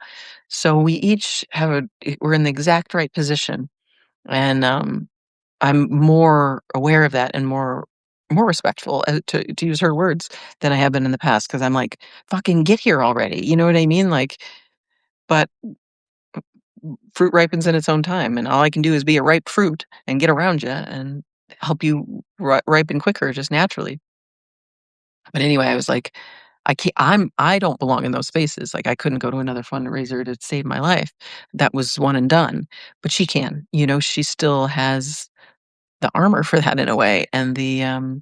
Speaker 1: So we each we're in the exact right position, and I'm more aware of that and more respectful, to use her words, than I have been in the past. Because 'cause I'm like, "Fucking get here already." You know what I mean? Like, but fruit ripens in its own time, and all I can do is be a ripe fruit and get around you and help you ripen quicker just naturally. But anyway, I was like, I don't belong in those spaces. Like, I couldn't go to another fundraiser to save my life. That was one and done. But she can. She still has the armor for that in a way, and the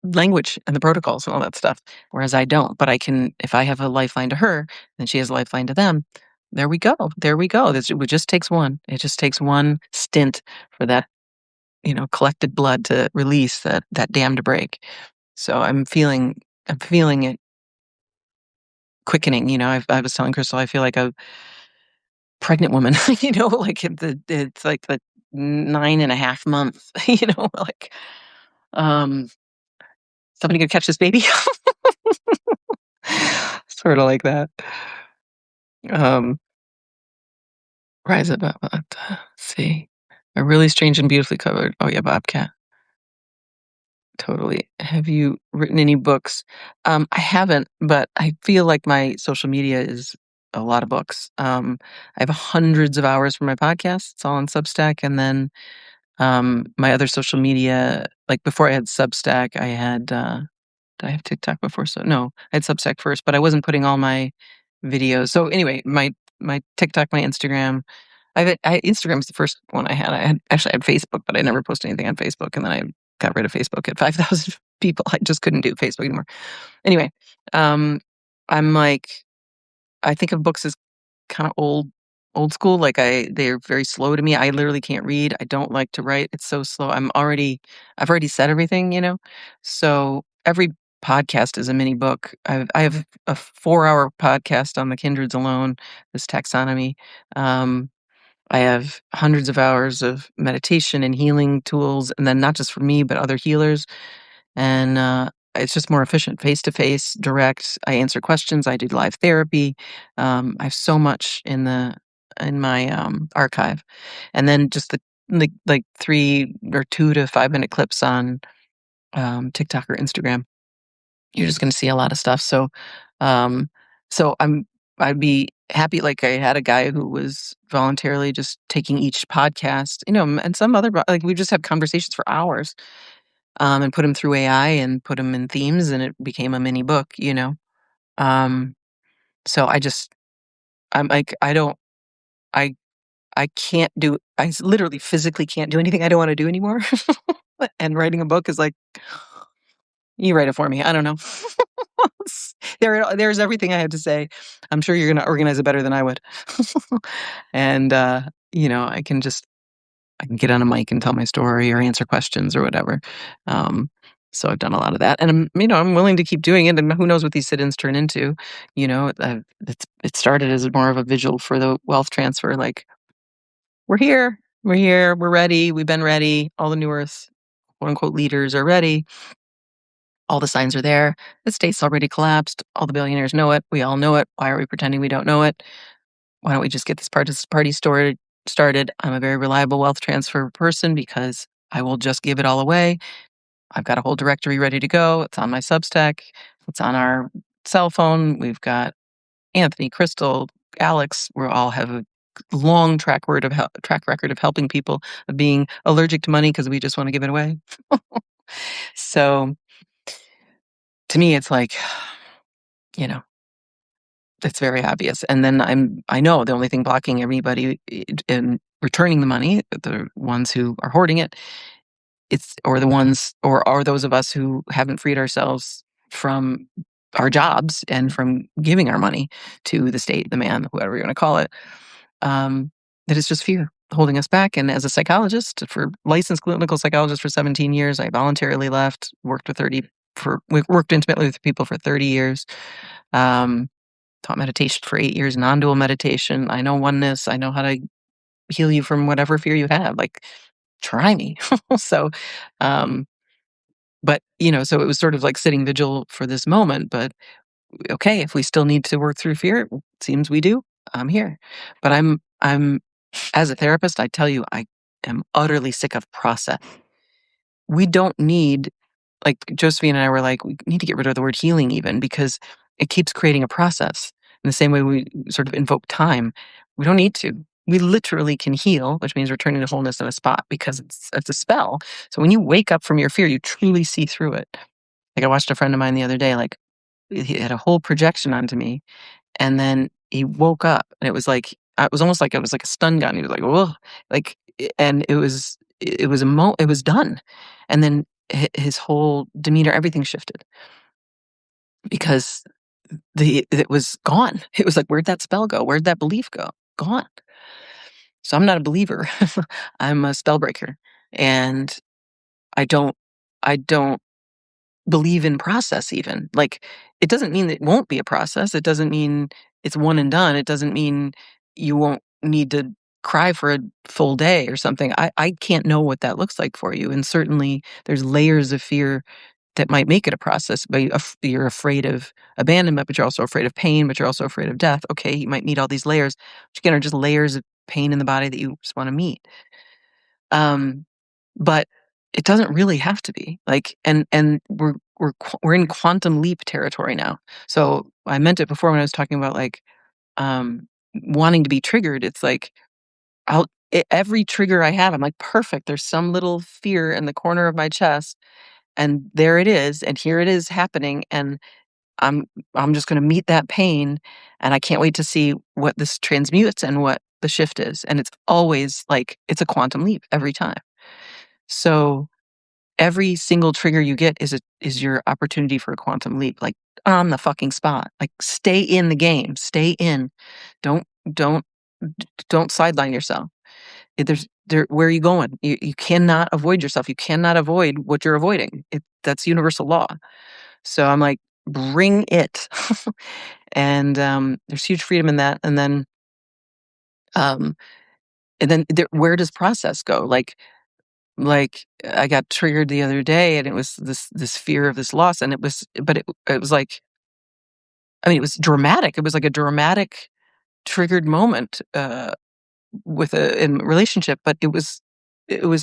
Speaker 1: language and the protocols and all that stuff, whereas I don't. But I can, if I have a lifeline to her, then she has a lifeline to them. There we go. There we go. It just takes one. It just takes one stint for that, collected blood to release that dam to break. So I'm feeling it quickening. I was telling Crystal, I feel like a pregnant woman. Like it's like the 9.5 months, like, um, "Somebody gonna catch this baby?" Sorta like that. Um, Rise of let's see. A Really Strange and Beautifully Covered. Oh, yeah, Bobcat. Totally. Have you written any books? I haven't, but I feel like my social media is a lot of books. I have hundreds of hours for my podcast. It's all on Substack, and then my other social media, like before I had Substack, I had did I have TikTok before? So no, I had Substack first, but I wasn't putting all my videos. So anyway, my TikTok, my Instagram. Instagram's the first one I had. I had Facebook, but I never posted anything on Facebook, and then I got rid of Facebook at 5,000 people. I just couldn't do Facebook anymore. Anyway, um, I'm like, I think of books as kind of old school. Like they're very slow to me. I literally can't read. I don't like to write. It's so slow. I've already said everything. So every podcast is a mini book. I have a 4-hour podcast on the kindreds alone, this taxonomy. Um, I have hundreds of hours of meditation and healing tools, and then not just for me, but other healers. And it's just more efficient, face to face, direct. I answer questions. I do live therapy. I have so much in my archive, and then just the like 3 or 2 to 5 minute clips on TikTok or Instagram. You're just gonna see a lot of stuff. Um, so I'd be happy, like, I had a guy who was voluntarily just taking each podcast, and some other like, we just have conversations for hours, and put him through AI and put him in themes, and it became a mini book. Um, so I'm like, I I can't do literally physically can't do anything I don't wanna do anymore. And writing a book is like, "You write it for me." I don't know. There's everything I have to say. I'm sure you're gonna organize it better than I would. And, I can get on a mic and tell my story or answer questions or whatever. Um, so I've done a lot of that, and I'm willing to keep doing it, and who knows what these sit-ins turn into. It started as more of a visual for the wealth transfer, like, we're here, we're ready, we've been ready, all the New Earth, quote, unquote, "leaders" are ready. All the signs are there. The state's already collapsed. All the billionaires know it. We all know it. Why are we pretending we don't know it? Why don't we just get this party started? I'm a very reliable wealth transfer person because I will just give it all away. I've got a whole directory ready to go. It's on my Substack. It's on our cell phone. We've got Anthony, Crystal, Alex. We all have a long track record of helping people, of being allergic to money because we just want to give it away. So to me, it's like, you know, it's very obvious. And then I know the only thing blocking everybody in returning the money, the ones who are hoarding it, or are those of us who haven't freed ourselves from our jobs and from giving our money to the state, the man, whoever you want to call it. That it's just fear holding us back. And as a psychologist, for licensed clinical psychologist for 17 years, I voluntarily left, we worked intimately with people for 30 years. Um, Taught meditation for 8 years, non-dual meditation. I know oneness. I know how to heal you from whatever fear you have. Like, try me. So, um, so it was sort of like sitting vigil for this moment. But okay, if we still need to work through fear, it seems we do. I'm here. But as a therapist, I tell you, I am utterly sick of process. We don't need, like, Josephine and I were like, we need to get rid of the word healing even because it keeps creating a process. In the same way we sort of invoke time, we don't need to. We literally can heal, which means returning to wholeness in a spot because it's a spell. So when you wake up from your fear, you truly see through it. Like, I watched a friend of mine the other day, like, he had a whole projection onto me, and then he woke up, and it was almost like it was like a stun gun. He was like, "Whoa!" Like, and it was done, and then his whole demeanor, everything shifted because it was gone. It was like, where'd that spell go? Where'd that belief go? Gone. So I'm not a believer. I'm a spell breaker, and I don't I don't believe in process even. Like, it doesn't mean it won't be a process. It doesn't mean it's one and done. It doesn't mean you won't need to cry for a full day or something. I can't know what that looks like for you, and certainly there's layers of fear that might make it a process, but you're afraid of abandonment, but you're also afraid of pain, but you're also afraid of death. Okay, you might meet all these layers, which again are just layers of pain in the body that you just wanna meet. Um, but it doesn't really have to be, like, and we're in quantum leap territory now. So, I meant it before when I was talking about, like, wanting to be triggered. It's like, every trigger I have, I'm like, "Perfect, there's some little fear in the corner of my chest, and there it is, and here it is happening, and I'm I'm just gonna meet that pain, and I can't wait to see what this transmutes and what the shift is." And it's always like it's a quantum leap every time. So, every single trigger you get is your opportunity for a quantum leap, like, on the fucking spot. Like, stay in the game, stay in. Don't don't don't sideline yourself. There's there where are you going? You cannot avoid yourself. You cannot avoid what you're avoiding. That's universal law. So I'm like, bring it. And there's huge freedom in that. Um, and then where does process go? Like I got triggered the other day, and it was this fear of this loss, and it was like, I mean, it was dramatic. It was like a dramatic triggered moment with a in a relationship, but it was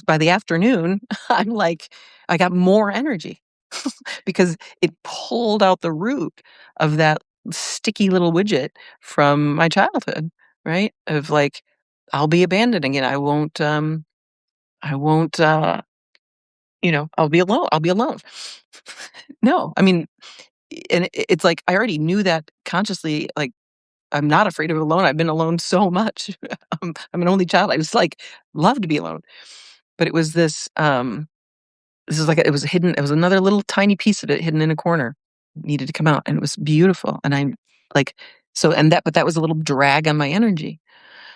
Speaker 1: by the afternoon, I'm like, I got more energy because it pulled out the root of that sticky little widget from my childhood, right? Of like, I'll be abandoning it. I won't, I'll be alone. I'll be alone. No, I mean, and it's like I already knew that consciously. Like, I'm not afraid of alone. I've been alone so much. I'm an only child. I was like, love to be alone. But it was this is like it was hidden. It was another little tiny piece of it hidden in a corner, needed to come out, and it was beautiful. And I'm like, so, but that was a little drag on my energy.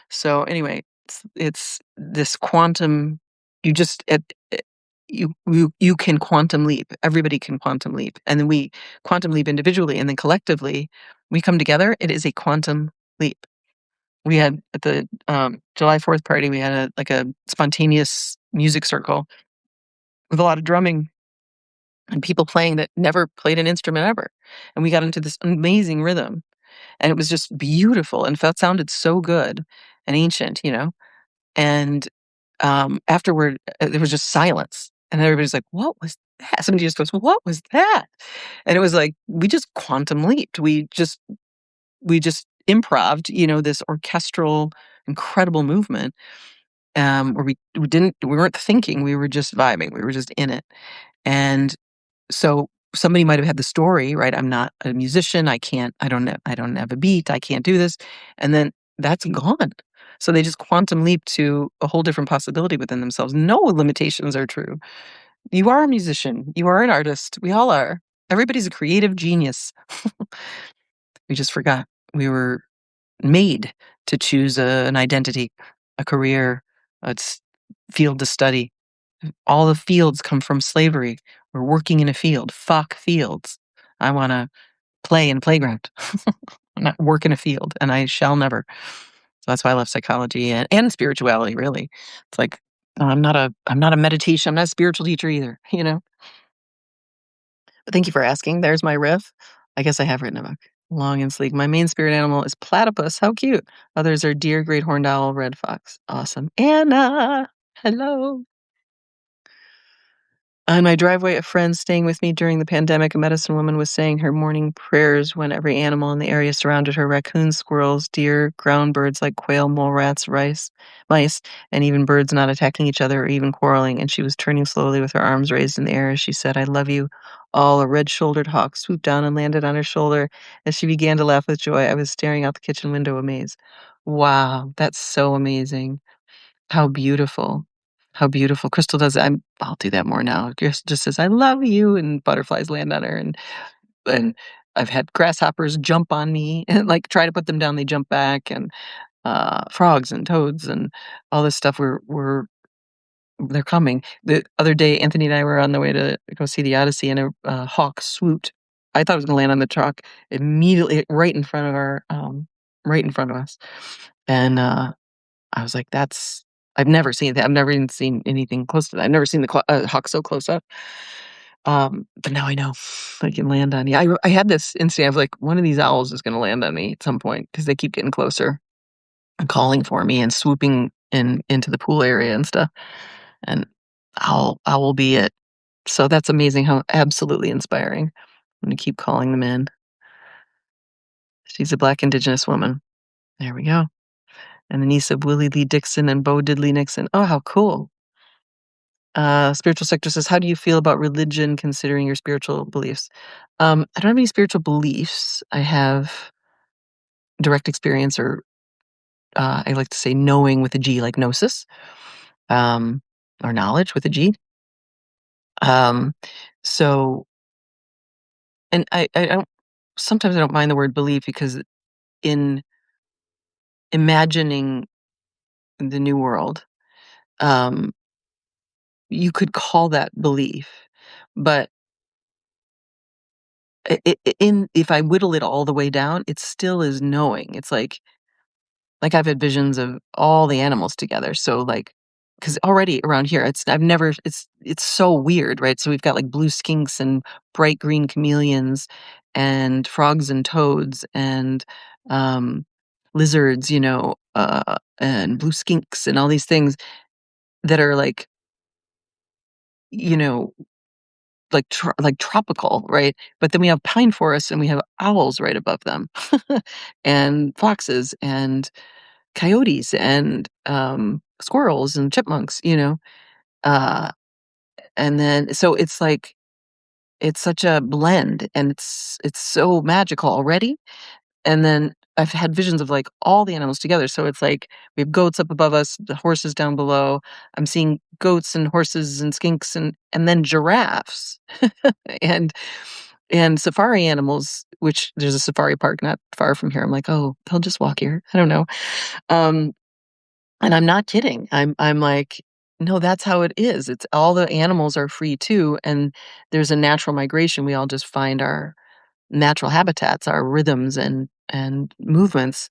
Speaker 1: So anyway, it's this quantum. You just you can quantum leap. Everybody can quantum leap, and then we quantum leap individually, and then collectively we come together. It is a quantum leap. We had at the July 4th party, we had a spontaneous music circle with a lot of drumming and people playing that never played an instrument ever, and we got into this amazing rhythm, and it was just beautiful and felt sounded so good and ancient, and, afterward, there was just silence, and everybody's like, "What was that?" Somebody just goes, "What was that?" And it was like, we just quantum leaped. We just improved, this orchestral, incredible movement, where we weren't thinking, we were just vibing, we were just in it, and so somebody might have had the story, right? I'm not a musician. I don't have a beat. I can't do this. And then that's gone. So they just quantum leap to a whole different possibility within themselves. No limitations are true. You are a musician. You are an artist. We all are. Everybody's a creative genius. We just forgot we were made to choose an identity, a career, field to study. All the fields come from slavery. We're working in a field. Fuck fields. I wanna play in a playground, not work in a field, and I shall never. So that's why I love psychology and spirituality, really. It's like, I'm not a meditation, I'm not a spiritual teacher either, you know? But thank you for asking. There's my riff. I guess I have written a book. Long and sleek. My main spirit animal is platypus. How cute. Others are deer, great horned owl, red fox. Awesome. Anna! Hello. On my driveway, a friend staying with me during the pandemic, a medicine woman was saying her morning prayers when every animal in the area surrounded her: raccoons, squirrels, deer, ground birds like quail, mole rats, mice, and even birds not attacking each other or even quarreling. And she was turning slowly with her arms raised in the air as she said, "I love you all." A red shouldered hawk swooped down and landed on her shoulder. As she began to laugh with joy, I was staring out the kitchen window amazed. Wow, that's so amazing. How beautiful. How beautiful. Crystal does I'll do that more now. Just says, "I love you," and butterflies land on her, and I've had grasshoppers jump on me and, like, try to put them down, they jump back, and, frogs and toads and all this stuff they're coming. The other day, Anthony and I were on the way to go see the Odyssey, and a hawk swooped. I thought it was gonna land on the truck immediately right in front of us, and, I was like, "That's I've never seen that. I've never even seen anything close to that. I've never seen the hawk so close up." But now I know I can land on you. I had this instinct of, like, one of these owls is gonna land on me at some point because they keep getting closer and calling for me and swooping into the pool area and stuff, and owl be it. So that's amazing how absolutely inspiring. I'm gonna keep calling them in. She's a Black Indigenous woman. There we go. And the niece of Willie Lee Dixon and Bo Diddley Nixon. Oh, how cool. Spiritual Sector says, "How do you feel about religion considering your spiritual beliefs?" I don't have any spiritual beliefs. I have direct experience or, I like to say knowing with a G, like gnosis, um, or knowledge with a G. Um, so and I don't sometimes I don't mind the word belief because in imagining the new world, um, you could call that belief, but in if I whittle it all the way down, it still is knowing. It's like I've had visions of all the animals together. So like, because already around here, I've never it's so weird, right? So we've got like blue skinks and bright green chameleons, and frogs and toads and um, lizards, and blue skinks and all these things that are like, you know, like tropical, right? But then we have pine forests and we have owls right above them, and foxes and coyotes and squirrels and chipmunks, uh, and then so it's like it's such a blend, and it's so magical already. And then I've had visions of, like, all the animals together, so it's like we have goats up above us, the horses down below. I'm seeing goats and horses and skinks and then giraffes and and safari animals, which there's a safari park not far from here. I'm like, "Oh, they'll just walk here." I don't know. Um, and I'm not kidding. I'm like, "No, that's how it is. It's all the animals are free too, and there's a natural migration. We all just find our natural habitats, our rhythms and movements,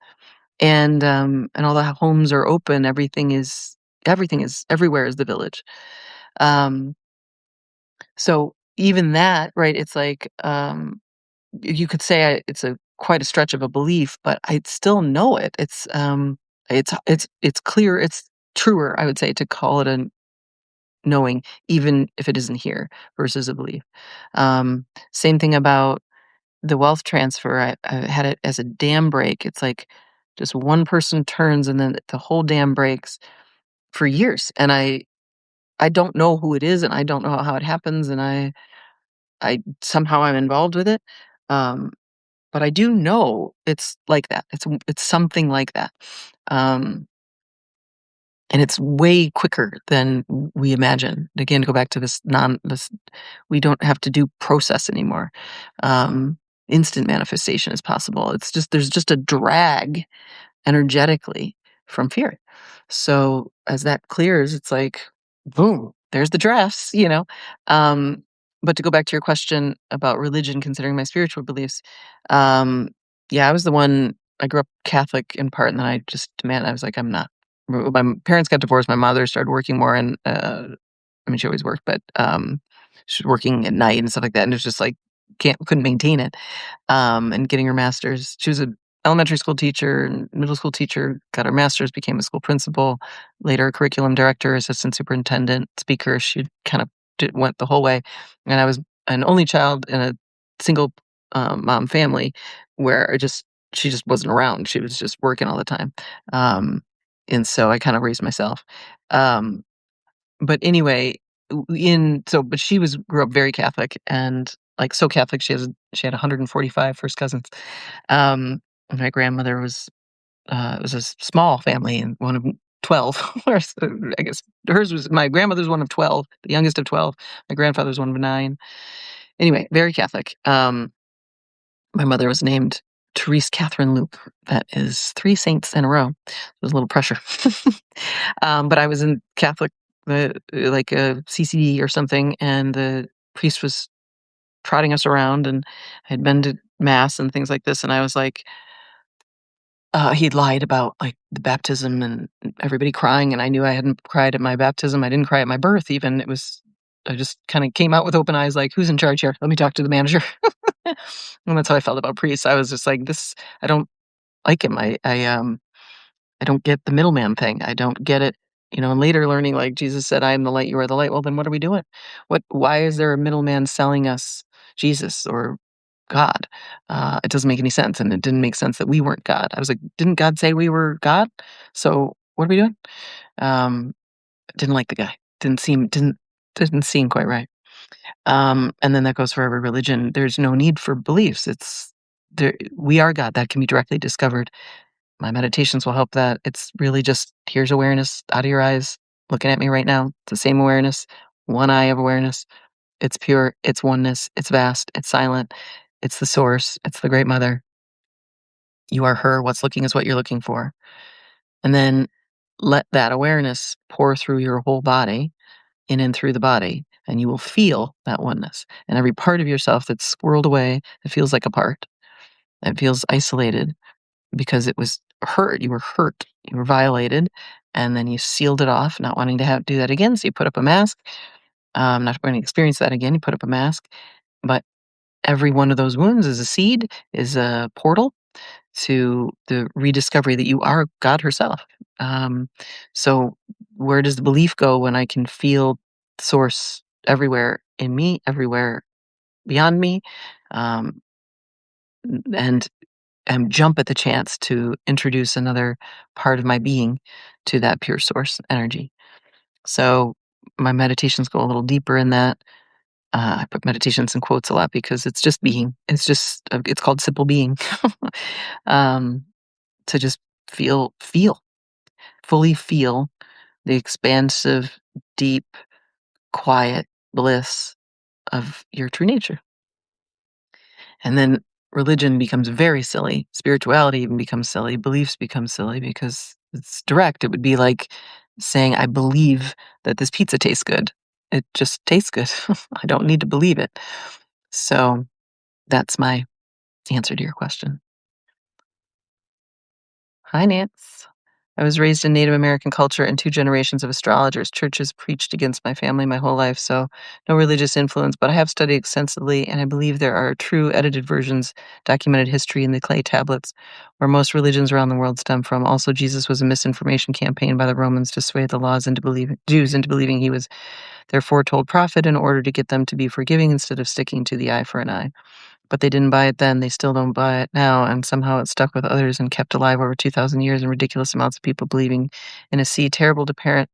Speaker 1: and all the homes are open. Everything is everywhere is the village. Um, so even that, right? It's like you could say it's a quite a stretch of a belief, but I still know it. It's clear. It's truer, I would say, to call it a knowing, even if it isn't here, versus a belief. Same thing about the wealth transfer. I had it as a dam break. It's like just one person turns and then the whole dam breaks for years, and I don't know who it is, and I don't know how it happens, and I somehow I'm involved with it. Um, but I do know it's like that. It's something like that. Um, and it's way quicker than we imagine. Again, to go back to this, we don't have to do process anymore. Um, Instant manifestation is possible. It's just there's just a drag energetically from fear. So as that clears, it's like, boom, there's the dress. Um, but to go back to your question about religion, considering my spiritual beliefs, um, yeah, I was the one. I grew up Catholic in part, and then I just demand. I was like, I'm not. My parents got divorced. My mother started working more, and I mean, she always worked, but she was working at night and stuff like that, and it was just like couldn't maintain it. And getting her master's. She was an elementary school teacher and middle school teacher, got her master's, became a school principal, later a curriculum director, assistant superintendent, speaker. She kind of went the whole way. And I was an only child in a single mom family where she just wasn't around. She was just working all the time. Um, and so I kind of raised myself. Um, but anyway, but she grew up very Catholic and like so Catholic she had 145 first cousins. And my grandmother it was a small family and one of 12. Whereas, I guess hers was my grandmother's one of 12, the youngest of 12. My grandfather's one of 9. Anyway, very Catholic. My mother was named Therese Catherine Loop. That is 3 saints in a row. There's a little pressure. But I was in Catholic, like a CCD or something, and the priest was trotting us around, and I had been to mass and things like this, and I was like, He'd lied about, like, the baptism and everybody crying, and I knew I hadn't cried at my baptism. I didn't cry at my birth even. I just kinda came out with open eyes like, "Who's in charge here? Let me talk to the manager." And that's how I felt about priests. I was just like, "This I don't like him. I don't get the middleman thing. I don't get it." And later learning, like, Jesus said, "I am the light, you are the light." Well, then what are we doing? Why is there a middleman selling us Jesus or God? It doesn't make any sense, and it didn't make sense that we weren't God. I was like, "Didn't God say we were God? So what are we doing?" Um, didn't like the guy. Didn't seem quite right. And then that goes for every religion. There's no need for beliefs. It's there we are God. That can be directly discovered. My meditations will help that. It's really just, here's awareness out of your eyes, looking at me right now. It's the same awareness, one eye of awareness. It's pure, it's oneness, it's vast, it's silent, it's the source, it's the great mother. You are her. What's looking is what you're looking for. And then let that awareness pour through your whole body, in and through the body, and you will feel that oneness. And every part of yourself that's squirreled away, that feels like a part, that feels isolated, because it was hurt. You were hurt. You were violated, and then you sealed it off, not wanting to do that again. So you put up a mask. Not going to experience that again. You put up a mask, but every one of those wounds is a seed, is a portal to the rediscovery that you are God herself. Um, so where does the belief go when I can feel Source everywhere in me, everywhere beyond me, um, and jump at the chance to introduce another part of my being to that pure source energy. So my meditations go a little deeper in that. I put meditations in quotes a lot because it's just being. It's called simple being. um, to just fully feel the expansive, deep, quiet bliss of your true nature. And then religion becomes very silly. Spirituality even becomes silly. Beliefs become silly because it's direct. It would be like saying, I believe that this pizza tastes good. It just tastes good. I don't need to believe it. So that's my answer to your question. Hi, Nance. I was raised in Native American culture and two generations of astrologers. Churches preached against my family my whole life, so no religious influence, but I have studied extensively, and I believe there are true edited versions, documented history in the clay tablets, where most religions around the world stem from. Also, Jesus was a misinformation campaign by the Romans to sway the Jews into believing he was their foretold prophet in order to get them to be forgiving instead of sticking to the eye for an eye. But they didn't buy it then, they still don't buy it now, and somehow it stuck with others and kept alive over 2,000 years, and ridiculous amounts of people believing in a sea terrible to parent,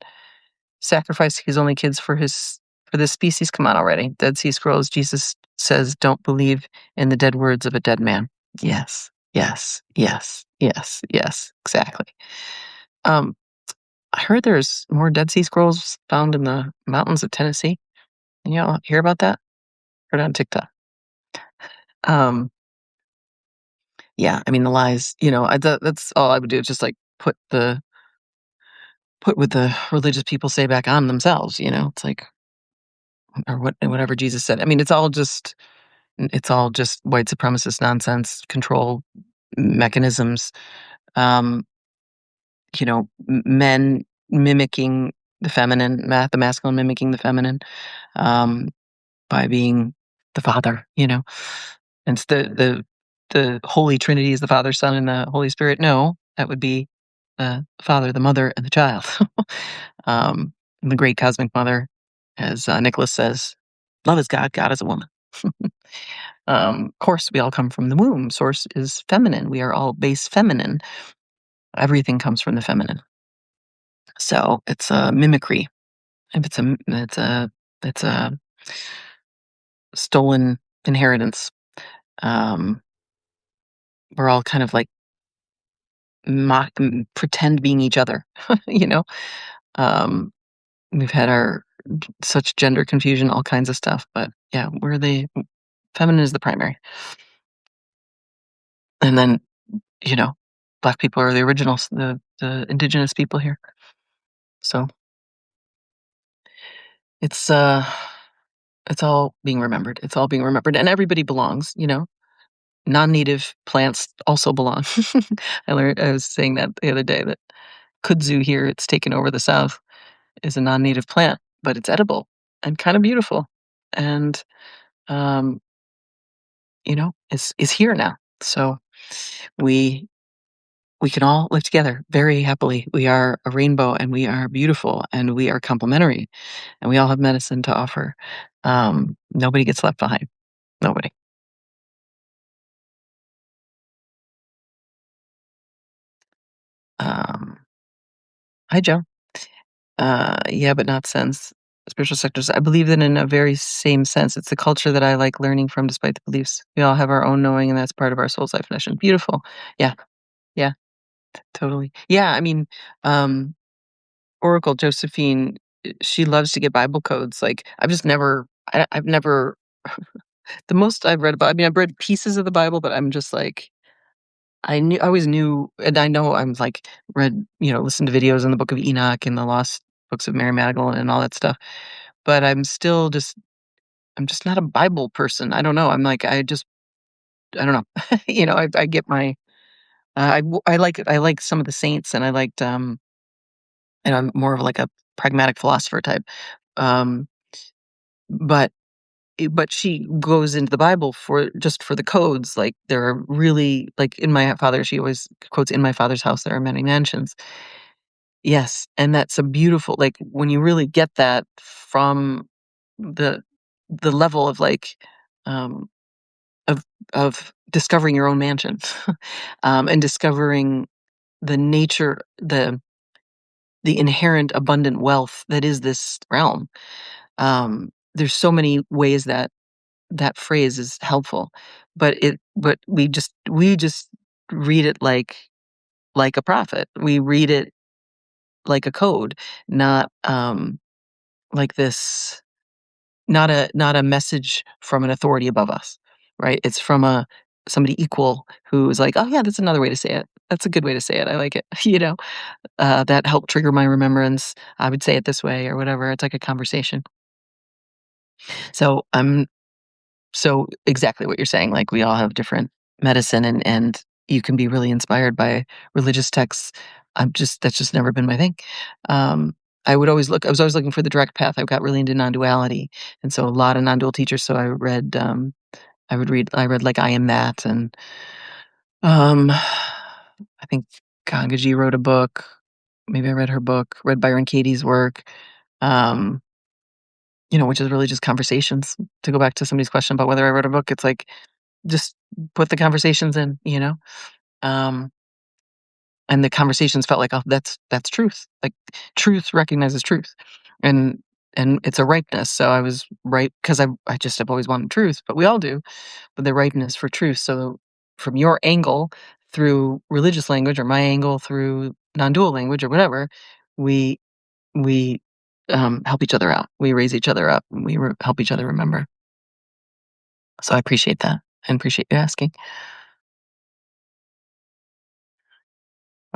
Speaker 1: sacrificing his only kids for this species. Come on already. Dead Sea Scrolls, Jesus says, "Don't believe in the dead words of a dead man." Yes, yes, yes, yes, yes, exactly. Um, I heard there's more Dead Sea Scrolls found in the mountains of Tennessee. You all hear about that? Heard it on TikTok. Um Yeah, I mean, the lies, that's all I would do, just, like, put what the religious people say back on themselves, It's like or whatever Jesus said. I mean, it's all just white supremacist nonsense, control mechanisms, um, men mimicking the feminine, the masculine mimicking the feminine, um, by being the father, And it's the Holy Trinity is the Father, Son, and the Holy Spirit. No, that would be the Father, the Mother, and the Child. And the great cosmic mother, as, Nicholas says, "Love is God, God is a woman." Of course, we all come from the womb. Source is feminine. We are all base feminine. Everything comes from the feminine. So it's a mimicry. If it's a stolen inheritance. Um, we're all kind of like pretend being each other, you know? Um, we've had our such gender confusion, all kinds of stuff, but yeah, feminine is the primary. And then, you know, Black people are the originals, the indigenous people here. So it's, uh, it's all being remembered. It's all being remembered, and everybody belongs, non-native plants also belong. I was saying that the other day that kudzu here, it's taken over the South, is a non-native plant, but it's edible and kinda beautiful, and, um, is here now. So we we can all live together very happily. We are a rainbow, and we are beautiful, and we are complementary, and we all have medicine to offer. Nobody gets left behind. Nobody. Um, Hi, Joe. Yeah, but not sense. Spiritual sectors. I believe that in a very same sense. It's the culture that I like learning from despite the beliefs. We all have our own knowing, and that's part of our soul's definition. Beautiful. Yeah, yeah, totally. Yeah, I mean, um, Oracle Josephine, she loves to get Bible codes. Like, I've never, the most I've read about, I mean, I've read pieces of the Bible, but I'm just like, I always knew, and I know I'm like read, listened to videos in the Book of Enoch and the Lost Books of Mary Magdalene and all that stuff. But I'm just not a Bible person. I don't know. I don't know. I get my I like some of the saints, and I liked and I'm more of like a pragmatic philosopher type. Um, but but she goes into the Bible for just for the codes. Like, there are really, like, in my father, she always quotes, "In my father's house there are many mansions." Yes, and that's a beautiful, like, when you really get that from the level of, like, um, of discovering your own mansion, and discovering the nature, the inherent abundant wealth that is this realm. There's so many ways that that phrase is helpful, but we just read it like a prophet. We read it like a code, not, like this, not a message from an authority above us, right? It's from a somebody equal who's like, "Oh, yeah, that's another way to say it. That's a good way to say it. I like it." That helped trigger my remembrance. I would say it this way or whatever. It's like a conversation. So, so exactly what you're saying, like, we all have different medicine, and you can be really inspired by religious texts. That's just never been my thing. Um, I was always looking for the direct path. I got really into non-duality, and so a lot of non-dual teachers, so I read, like, I Am That, and, I think Gangaji wrote a book. Maybe I read her book, read Byron Katie's work, um, which is really just conversations. To go back to somebody's question about whether I wrote a book, it's like, just put the conversations in, um, and the conversations felt like, "Oh, that's truth." Like, truth recognizes truth, and it's a ripeness, so I was right because I just have always wanted truth, but we all do, but the ripeness for truth. So from your angle through religious language, or my angle through non-dual language, or whatever, we we, help each other out. We raise each other up, and we help each other remember. So I appreciate that, and appreciate you asking.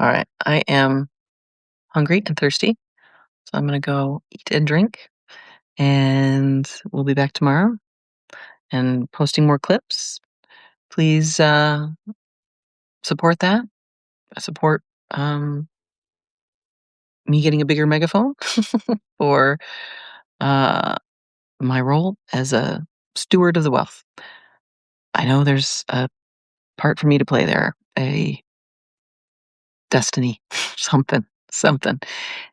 Speaker 1: Alright, I am hungry and thirsty, so I'm gonna go eat and drink, and we'll be back tomorrow and posting more clips. Please, support that. Support, me getting a bigger megaphone for, uh, my role as a steward of the wealth. I know there's a part for me to play there, a destiny, something.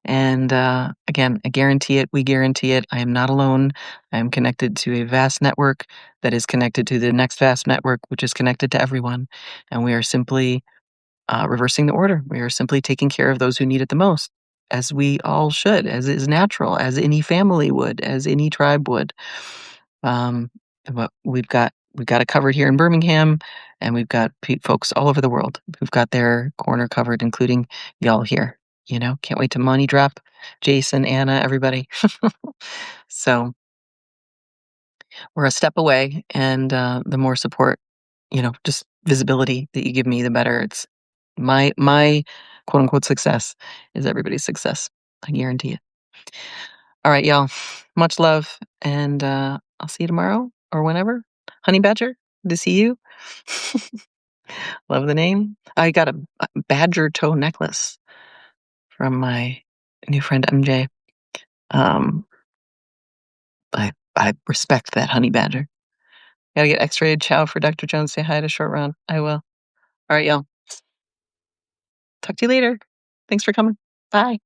Speaker 1: And, again, I guarantee it, we guarantee it. I am not alone. I am connected to a vast network that is connected to the next vast network, which is connected to everyone. And we are simply, reversing the order. We are simply taking care of those who need it the most, as we all should, as is natural, as any family would, as any tribe would. Um, but we've got it covered here in Birmingham, and we've got folks all over the world who've got their corner covered, including y'all here. Can't wait to money drop Jason, Anna, everybody. So we're a step away, and the more support, just visibility that you give me, the better. It's my quote unquote success is everybody's success. I guarantee it. All right, y'all. Much love, and I'll see you tomorrow or whenever. Honey Badger. to see you. Love the name. I got a badger toe necklace from my new friend MJ. Um, I respect that honey badger. Gotta get X-rayed. Ciao for Dr. Jones. Say hi to Short Round. I will. All right, y'all. Talk to you later. Thanks for coming. Bye.